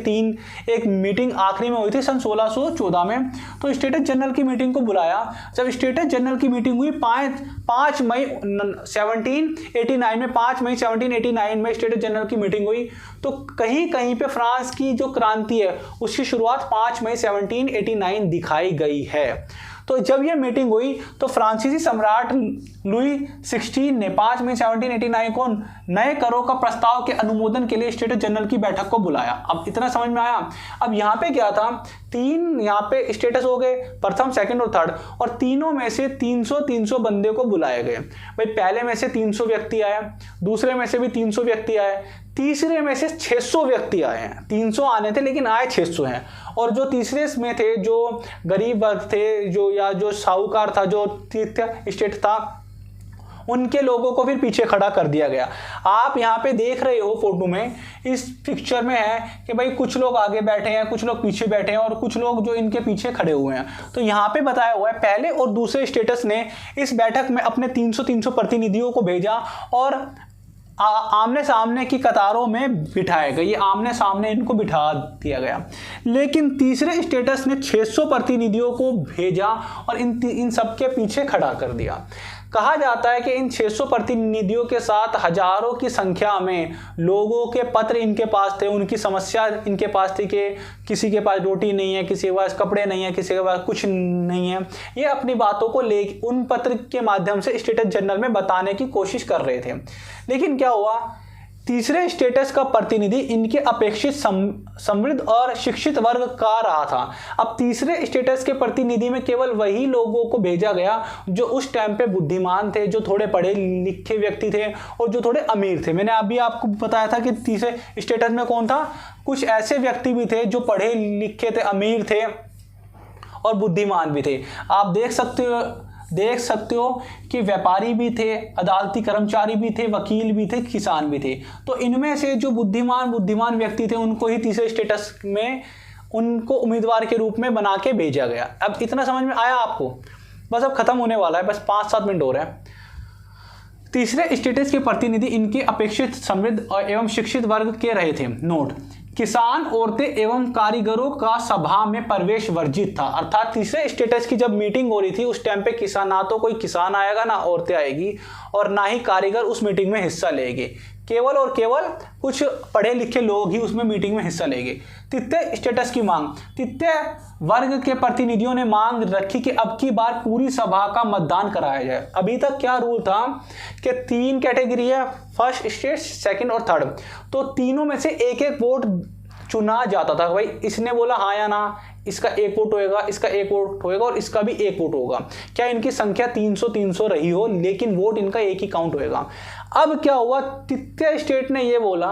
एक मीटिंग आखिरी में हुई थी सन 1614 में। तो स्टेटस जनरल की मीटिंग को बुलाया। जब स्टेटस जनरल की मीटिंग हुई 5 मई 1789 में, 5 मई 1789 में स्टेटस जनरल की मीटिंग हुई। तो कहीं कहीं पे फ्रांस की जो क्रांति है उसकी शुरुआत 5 मई 1789 दिखाई गई है। तो जब यह मीटिंग हुई तो फ्रांसीसी सम्राट लुई 16 ने 5 मई 1789 को नए करों का प्रस्ताव के अनुमोदन के लिए स्टेटस जनरल की बैठक को बुलाया। अब इतना समझ में आया। अब यहाँ पे क्या था, 3 यहाँ पे स्टेटस हो गए, प्रथम, सेकंड और थर्ड, और तीनों में से 300 बंदे को बुलाए गए। भाई पहले में से 300 व्यक्ति आए, दूसरे में से भी 300 व्यक्ति आए, तीसरे में से 600 व्यक्ति आए हैं। 300 आने थे लेकिन आए 600 हैं। और जो तीसरे में थे, जो गरीब वर्ग थे, जो साहूकार था, जो तीर्थ स्टेट था, उनके लोगों को फिर पीछे खड़ा कर दिया गया। आप यहाँ पे देख रहे हो फोटो में, इस पिक्चर में है कि भाई कुछ लोग आगे बैठे हैं, कुछ लोग पीछे बैठे हैं, और कुछ लोग जो इनके पीछे खड़े हुए हैं। तो यहाँ पे बताया हुआ है, पहले और दूसरे स्टेटस ने इस बैठक में अपने 300 प्रतिनिधियों को भेजा और आमने सामने की कतारों में बिठाए गए। ये आमने सामने इनको बिठा दिया गया। लेकिन तीसरे स्टेटस ने 600 प्रतिनिधियों को भेजा और इन सबके पीछे खड़ा कर दिया। कहा जाता है कि इन 600 प्रतिनिधियों के साथ हजारों की संख्या में लोगों के पत्र इनके पास थे, उनकी समस्या इनके पास थी कि किसी के पास रोटी नहीं है, किसी के पास कपड़े नहीं है, किसी के पास कुछ नहीं है। ये अपनी बातों को ले उन पत्र के माध्यम से स्टेटस जनरल में बताने की कोशिश कर रहे थे। लेकिन क्या हुआ, तीसरे स्टेटस का प्रतिनिधि इनके अपेक्षित समृद्ध और शिक्षित वर्ग का रहा था। अब तीसरे स्टेटस के प्रतिनिधि में केवल वही लोगों को भेजा गया जो उस टाइम पे बुद्धिमान थे, जो थोड़े पढ़े लिखे व्यक्ति थे और जो थोड़े अमीर थे। मैंने अभी आपको बताया था कि तीसरे स्टेटस में कौन था, कुछ ऐसे व्यक्ति भी थे जो पढ़े लिखे थे, अमीर थे और बुद्धिमान भी थे। आप देख सकते हो कि व्यापारी भी थे, अदालती कर्मचारी भी थे, वकील भी थे, किसान भी थे। तो इनमें से जो बुद्धिमान व्यक्ति थे उनको ही तीसरे स्टेटस में उनको उम्मीदवार के रूप में बना के भेजा गया। अब इतना समझ में आया आपको? बस अब खत्म होने वाला है, बस 5-7 मिनट हो रहे हैं। तीसरे स्टेटस के प्रतिनिधि इनके अपेक्षित समृद्ध एवं शिक्षित वर्ग के रहे थे। नोट, किसान, औरतें एवं कारीगरों का सभा में प्रवेश वर्जित था। अर्थात तीसरे स्टेटस की जब मीटिंग हो रही थी उस टाइम पे किसान, ना तो कोई किसान आएगा, ना औरतें आएगी और ना ही कारीगर उस मीटिंग में हिस्सा लेंगे। केवल और केवल कुछ पढ़े लिखे लोग ही उसमें मीटिंग में हिस्सा लेंगे। तृतीय स्टेटस की मांग, तृतीय वर्ग के प्रतिनिधियों ने मांग रखी कि अब की बार पूरी सभा का मतदान कराया जाए। अभी तक क्या रूल था कि 3 कैटेगरी है, फर्स्ट स्टेट, सेकंड और थर्ड। तो तीनों में से एक एक वोट चुना जाता था। भाई इसने बोला हाँ या ना, इसका 1 वोट होएगा, इसका 1 वोट होएगा और इसका भी 1 वोट होगा। क्या इनकी संख्या 300 रही हो, लेकिन वोट इनका एक ही काउंट होएगा। अब क्या हुआ, तृतीय स्टेट ने ये बोला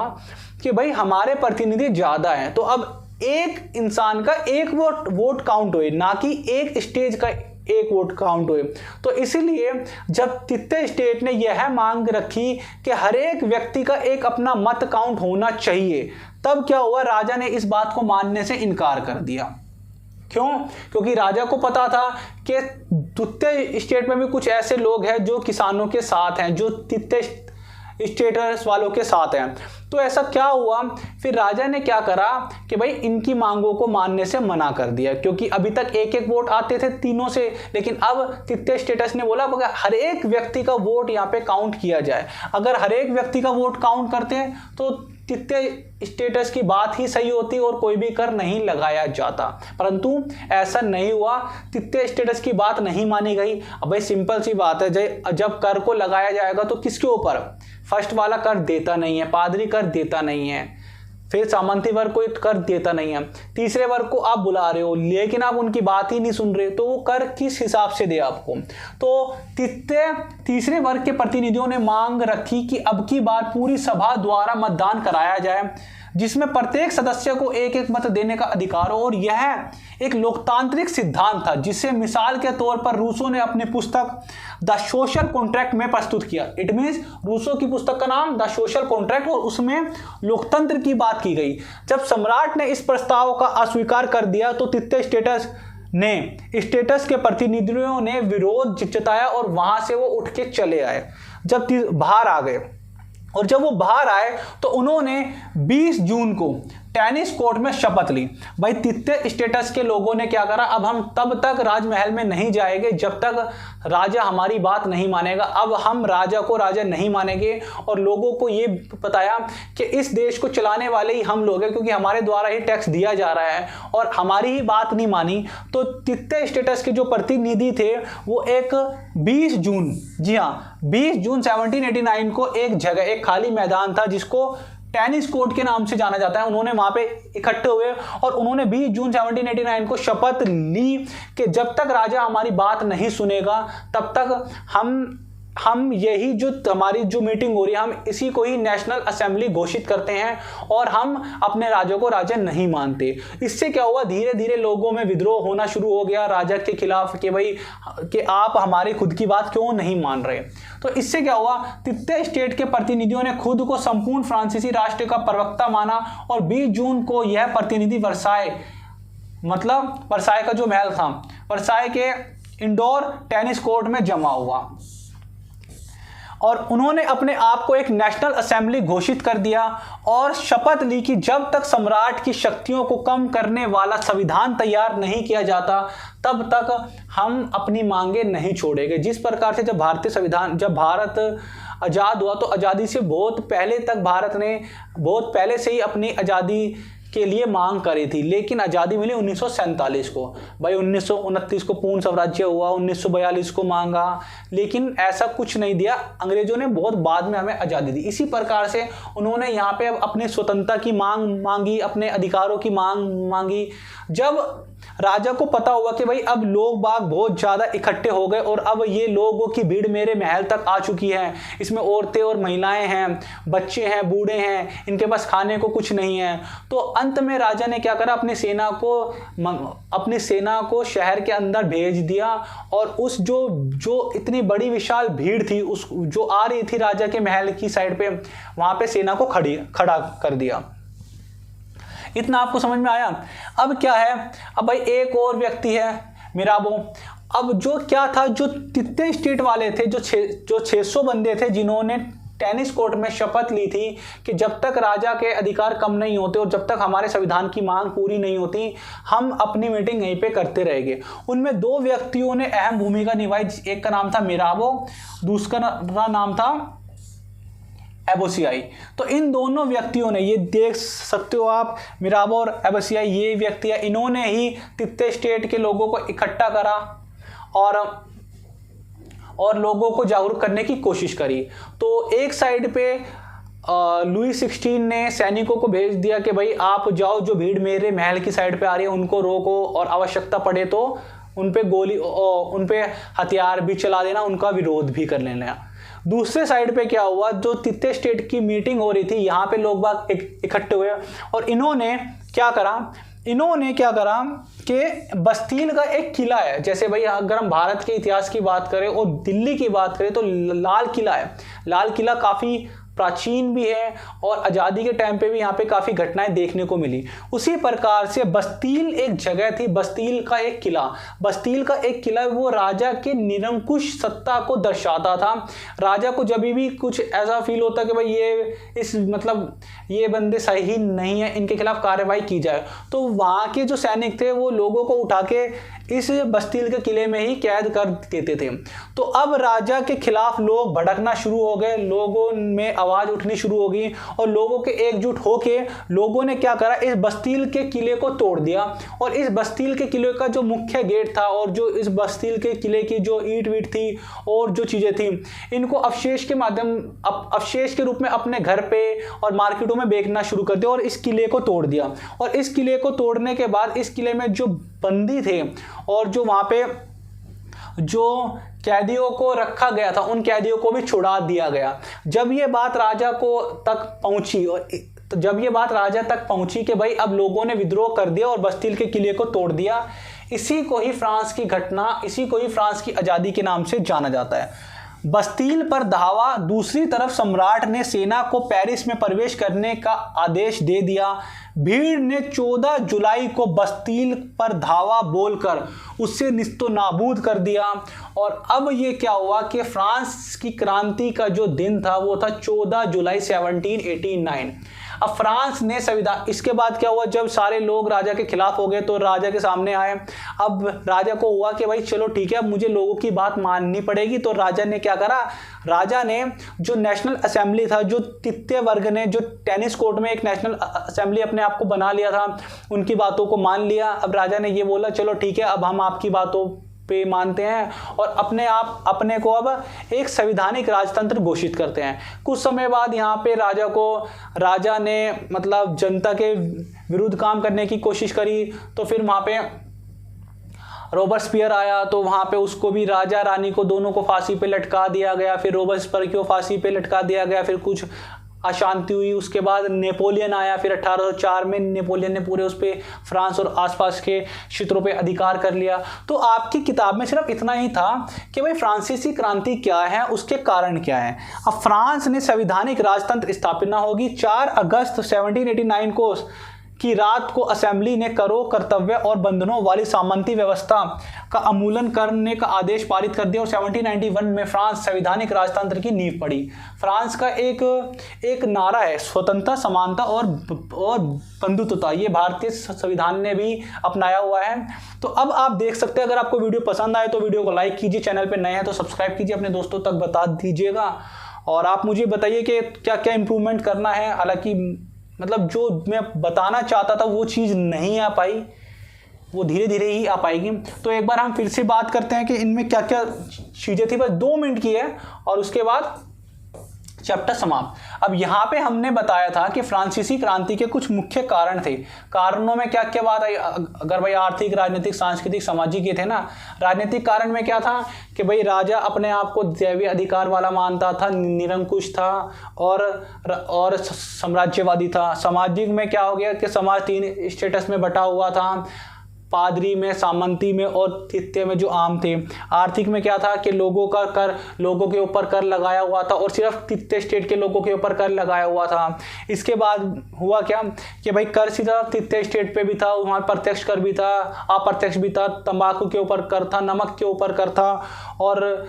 कि भाई हमारे प्रतिनिधि ज्यादा हैं, तो अब एक इंसान का 1 वोट काउंट होए, ना कि एक स्टेज का 1 वोट काउंट हुए। तो इसीलिए जब तृतीय स्टेट ने यह मांग रखी कि हर एक व्यक्ति का एक अपना मत काउंट होना चाहिए, तब क्या हुआ, राजा ने इस बात को मानने से इनकार कर दिया। क्यों? क्योंकि राजा को पता था कि तृतीय स्टेट में भी कुछ ऐसे लोग हैं जो किसानों के साथ हैं, जो तृतीय स्टेटस वालों के साथ हैं। तो ऐसा क्या हुआ, फिर राजा ने क्या करा कि भाई इनकी मांगों को मानने से मना कर दिया, क्योंकि अभी तक 1-1 वोट आते थे तीनों से, लेकिन अब तृतीय स्टेटस ने बोला हर एक व्यक्ति का वोट यहाँ पे काउंट किया जाए। अगर हर एक व्यक्ति का वोट काउंट करते हैं तो तृतीय स्टेटस की बात ही सही होती और कोई भी कर नहीं लगाया जाता, परंतु ऐसा नहीं हुआ। तृतीय स्टेटस की बात नहीं मानी गई। अब भाई सिंपल सी बात है, जब कर को लगाया जाएगा तो किसके ऊपर? फर्स्ट वाला कर देता नहीं है, पादरी कर देता नहीं है, फिर सामंती वर्ग को कर देता नहीं है, तीसरे वर्ग को आप बुला रहे हो लेकिन आप उनकी बात ही नहीं सुन रहे, तो वो कर किस हिसाब से दे आपको? तो तीसरे वर्ग के प्रतिनिधियों ने मांग रखी कि अब की बार पूरी सभा द्वारा मतदान कराया जाए, जिसमें प्रत्येक सदस्य को 1-1 मत देने का अधिकार हो। और यह एक लोकतांत्रिक सिद्धांत था जिसे मिसाल के तौर पर रूसो ने अपनी पुस्तक द सोशल कॉन्ट्रैक्ट में प्रस्तुत किया। इट मीन्स रूसो की पुस्तक का नाम द सोशल कॉन्ट्रैक्ट, और उसमें लोकतंत्र की बात की गई। जब सम्राट ने इस प्रस्ताव का अस्वीकार कर दिया तो तृतीय स्टेटस के प्रतिनिधियों ने विरोध जताया और वहां से वो उठ के चले आए। जब बाहर आ गए और जब वो बाहर आए तो उन्होंने 20 जून को टेनिस कोर्ट में शपथ ली। भाई तृतीय स्टेटस के लोगों ने क्या करा, अब हम तब तक राजमहल में नहीं जाएंगे जब तक राजा हमारी बात नहीं मानेगा। अब हम राजा को राजा नहीं मानेंगे और लोगों को ये बताया कि इस देश को चलाने वाले ही हम लोग हैं, क्योंकि हमारे द्वारा ही टैक्स दिया जा रहा है और हमारी ही बात नहीं मानी। तो तृतीय स्टेटस के जो प्रतिनिधि थे वो एक 20 जून, जी हाँ 20 जून 1789 को एक जगह, एक खाली मैदान था जिसको टेनिस कोर्ट के नाम से जाना जाता है, उन्होंने वहां पे इकट्ठे हुए और उन्होंने 20 जून 1789 को शपथ ली कि जब तक राजा हमारी बात नहीं सुनेगा तब तक हम यही जो हमारी जो मीटिंग हो रही है हम इसी को ही नेशनल असेंबली घोषित करते हैं और हम अपने राजा को राजा नहीं मानते। इससे क्या हुआ, धीरे धीरे लोगों में विद्रोह होना शुरू हो गया राजा के खिलाफ कि भाई कि आप हमारी खुद की बात क्यों नहीं मान रहे। तो इससे क्या हुआ, तृतीय स्टेट के प्रतिनिधियों ने खुद को संपूर्ण फ्रांसीसी राष्ट्र का प्रवक्ता माना और 20 जून को यह प्रतिनिधि वर्साय का जो महल था, वर्साय के इंडोर टेनिस कोर्ट में जमा हुआ और उन्होंने अपने आप को एक नेशनल असेंबली घोषित कर दिया और शपथ ली कि जब तक सम्राट की शक्तियों को कम करने वाला संविधान तैयार नहीं किया जाता तब तक हम अपनी मांगे नहीं छोड़ेंगे। जिस प्रकार से जब भारत आज़ाद हुआ तो आज़ादी से बहुत पहले तक भारत ने बहुत पहले से ही अपनी आज़ादी के लिए मांग करी थी, लेकिन आज़ादी मिली 1947 को। भाई 1929 को पूर्ण स्वराज्य हुआ, 1942 को मांगा, लेकिन ऐसा कुछ नहीं दिया। अंग्रेजों ने बहुत बाद में हमें आज़ादी दी। इसी प्रकार से उन्होंने यहाँ पे अपनी स्वतंत्रता की मांग मांगी, अपने अधिकारों की मांग मांगी। जब राजा को पता हुआ कि भाई अब लोग बाग बहुत ज़्यादा इकट्ठे हो गए और अब ये लोगों की भीड़ मेरे महल तक आ चुकी है, इसमें औरतें और महिलाएं हैं, बच्चे हैं, बूढ़े हैं, इनके पास खाने को कुछ नहीं है, तो अंत में राजा ने क्या करा, अपनी सेना को शहर के अंदर भेज दिया और उस जो इतनी बड़ी विशाल भीड़ थी उस जो आ रही थी राजा के महल की साइड पे, वहाँ पे सेना को खड़ा कर दिया। इतना आपको समझ में आया। अब क्या है, अब भाई एक और व्यक्ति है मिराबो। अब जो क्या था, जो तित्ते स्टेट वाले थे, जो 600 बंदे थे जिन्होंने टेनिस कोर्ट में शपथ ली थी कि जब तक राजा के अधिकार कम नहीं होते और जब तक हमारे संविधान की मांग पूरी नहीं होती हम अपनी मीटिंग यहीं पे करते रहेंगे। उनमें 2 व्यक्तियों ने अहम भूमिका निभाई। एक का नाम था मिराबो, दूसरा नाम था एबोसियाई। तो इन दोनों व्यक्तियों ने, ये देख सकते हो आप, मिराबो और एबोसियाई, ये व्यक्ति है, इन्होंने ही तित्ते स्टेट के लोगों को इकट्ठा करा और लोगों को जागरूक करने की कोशिश करी। तो एक साइड पे लुई 16 ने सैनिकों को भेज दिया कि भाई आप जाओ, जो भीड़ मेरे महल की साइड पे आ रही है उनको रोको और आवश्यकता पड़े तो उन पे हथियार भी चला देना, उनका विरोध भी कर लेना। दूसरे साइड पे क्या हुआ, जो तित्ते स्टेट की मीटिंग हो रही थी, यहाँ पे लोग बाग इकट्ठे हुए और इन्होंने क्या करा कि बस्तील का एक किला है। जैसे भाई अगर हम भारत के इतिहास की बात करें और दिल्ली की बात करें तो लाल किला है। लाल किला काफ़ी प्राचीन भी है और आज़ादी के टाइम पे भी यहाँ पे काफ़ी घटनाएं देखने को मिली। उसी प्रकार से बस्तील एक जगह थी, बस्तील का एक किला वो राजा के निरंकुश सत्ता को दर्शाता था। राजा को जब भी कुछ ऐसा फील होता कि भाई ये बंदे सही नहीं है, इनके खिलाफ कार्रवाई की जाए, तो वहाँ के जो सैनिक थे वो लोगों को उठा के इस बस्तील के किले में ही कैद कर देते थे। तो अब राजा के खिलाफ लोग भड़कना शुरू हो गए, लोगों में आवाज उठनी शुरू हो गई और लोगों के एकजुट होके लोगों ने क्या करा, इस बस्तील के किले को तोड़ दिया और इस बस्तील के किले का जो मुख्य गेट था और जो इस बस्तील के किले की जो ईंट वीट थी और जो चीजें थी, इनको अवशेष के रूप में अपने घर पे और मार्केटों में बेचना शुरू कर दिया और इस किले को तोड़ दिया। और इस किले को तोड़ने के बाद इस किले में जो बंदी थे और जो वहां पे जो कैदियों को रखा गया था उन कैदियों को भी छुड़ा दिया गया। जब ये बात राजा तक पहुंची कि भाई अब लोगों ने विद्रोह कर दिया और बस्तील के किले को तोड़ दिया, इसी को ही फ्रांस की आज़ादी के नाम से जाना जाता है। बस्तील पर धावा। दूसरी तरफ सम्राट ने सेना को पेरिस में प्रवेश करने का आदेश दे दिया। भीड़ ने 14 जुलाई को बस्तील पर धावा बोलकर उससे निस्तोनाबूद कर दिया। और अब ये क्या हुआ कि फ्रांस की क्रांति का जो दिन था वो था 14 जुलाई 1789। अब फ्रांस ने संविधान, इसके बाद क्या हुआ, जब सारे लोग राजा के खिलाफ हो गए तो राजा के सामने आए। अब राजा को हुआ कि भाई चलो ठीक है, अब मुझे लोगों की बात माननी पड़ेगी। तो राजा ने क्या करा, राजा ने जो नेशनल असेंबली था, जो तित्ते वर्ग ने जो टेनिस कोर्ट में एक नेशनल असेंबली अपने आप को बना लिया था, उनकी बातों को मान लिया। अब राजा ने ये बोला चलो ठीक है, अब हम आपकी बातों पे मानते हैं और अपने को अब एक संवैधानिक राजतंत्र घोषित करते हैं। कुछ समय बाद यहाँ पे राजा ने मतलब जनता के विरुद्ध काम करने की कोशिश करी। तो फिर वहाँ पे रॉबर्टस्पियर आया, तो वहाँ पे उसको भी, राजा रानी को दोनों को फांसी पे लटका दिया गया। फिर रॉबर्टस्पियर को फांसी पे लटका दिया गया। फिर कुछ अशांति हुई। उसके बाद नेपोलियन आया। फिर 1804 में नेपोलियन ने पूरे उस पे फ्रांस और आसपास के क्षेत्रों पे अधिकार कर लिया। तो आपकी किताब में सिर्फ इतना ही था कि भाई फ्रांसीसी क्रांति क्या है, उसके कारण क्या है। अब फ्रांस ने संवैधानिक राजतंत्र स्थापना होगी 4 अगस्त 1789 को कि रात को असेंबली ने करो कर्तव्य और बंधनों वाली सामंती व्यवस्था का उन्मूलन करने का आदेश पारित कर दिया और 1791 में फ्रांस संवैधानिक राजतंत्र की नींव पड़ी। फ्रांस का एक नारा है स्वतंत्रता, समानता और बंधुत्वता, ये भारतीय संविधान ने भी अपनाया हुआ है। तो अब आप देख सकते हैं, अगर आपको वीडियो पसंद आए तो वीडियो को लाइक कीजिए, चैनल पे नए हैं तो सब्सक्राइब कीजिए, अपने दोस्तों तक बता दीजिएगा और आप मुझे बताइए कि क्या क्या इंप्रूवमेंट करना है। हालांकि मतलब जो मैं बताना चाहता था वो चीज़ नहीं आ पाई, वो धीरे धीरे ही आ पाएगी। तो एक बार हम फिर से बात करते हैं कि इनमें क्या क्या चीज़ें थी। बस 2 मिनट की है और उसके बाद चैप्टर समाप्त। अब यहाँ पे हमने बताया था कि फ्रांसीसी क्रांति के कुछ मुख्य कारण थे। कारणों में क्या क्या बात आई, अगर भाई आर्थिक, राजनीतिक, सांस्कृतिक, सामाजिक ये थे ना। राजनीतिक कारण में क्या था कि भाई राजा अपने आप को दैवीय अधिकार वाला मानता था, निरंकुश था और साम्राज्यवादी था। सामाजिक में क्या हो गया कि समाज 3 स्टेटस में बटा हुआ था, पादरी में, सामंती में और तृतीय में जो आम थे। आर्थिक में क्या था कि लोगों के ऊपर कर लगाया हुआ था और सिर्फ तृतीय स्टेट के लोगों के ऊपर कर लगाया हुआ था। इसके बाद हुआ क्या कि भाई कर सिर्फ तृतीय स्टेट पे भी था, वहाँ प्रत्यक्ष कर भी था, अप्रत्यक्ष भी था। तंबाकू के ऊपर कर था, नमक के ऊपर कर था और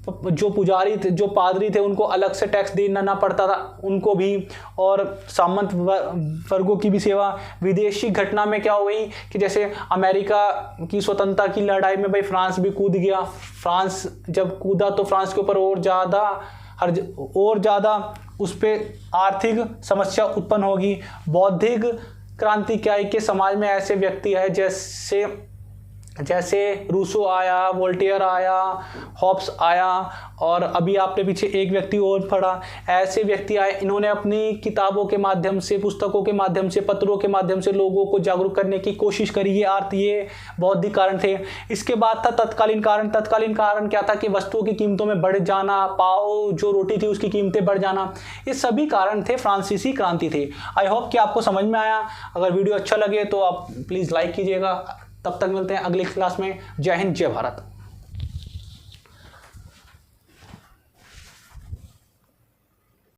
जो पुजारी थे, जो पादरी थे, उनको अलग से टैक्स देना पड़ता था उनको भी, और सामंत वर्गों की भी सेवा। विदेशी घटना में क्या हुई कि जैसे अमेरिका की स्वतंत्रता की लड़ाई में भाई फ्रांस भी कूद गया। फ्रांस जब कूदा तो फ्रांस के ऊपर और ज़्यादा उस पर आर्थिक समस्या उत्पन्न होगी। बौद्धिक क्रांति क्या है कि समाज में ऐसे व्यक्ति है जैसे रूसो आया, वोल्टेयर आया, हॉब्स आया और अभी आपने पीछे एक व्यक्ति और पढ़ा। ऐसे व्यक्ति आए, इन्होंने अपनी किताबों के माध्यम से, पुस्तकों के माध्यम से, पत्रों के माध्यम से लोगों को जागरूक करने की कोशिश करी। ये बौद्धिक कारण थे। इसके बाद था तत्कालीन कारण। तत्कालीन कारण क्या था कि वस्तुओं की कीमतों में बढ़ जाना, पाव जो रोटी थी उसकी कीमतें बढ़ जाना, ये सभी कारण थे फ्रांसीसी क्रांति थे। आई होप कि आपको समझ में आया। अगर वीडियो अच्छा लगे तो आप प्लीज़ लाइक कीजिएगा। तब तक मिलते हैं अगली क्लास में। जय हिंद, जय भारत।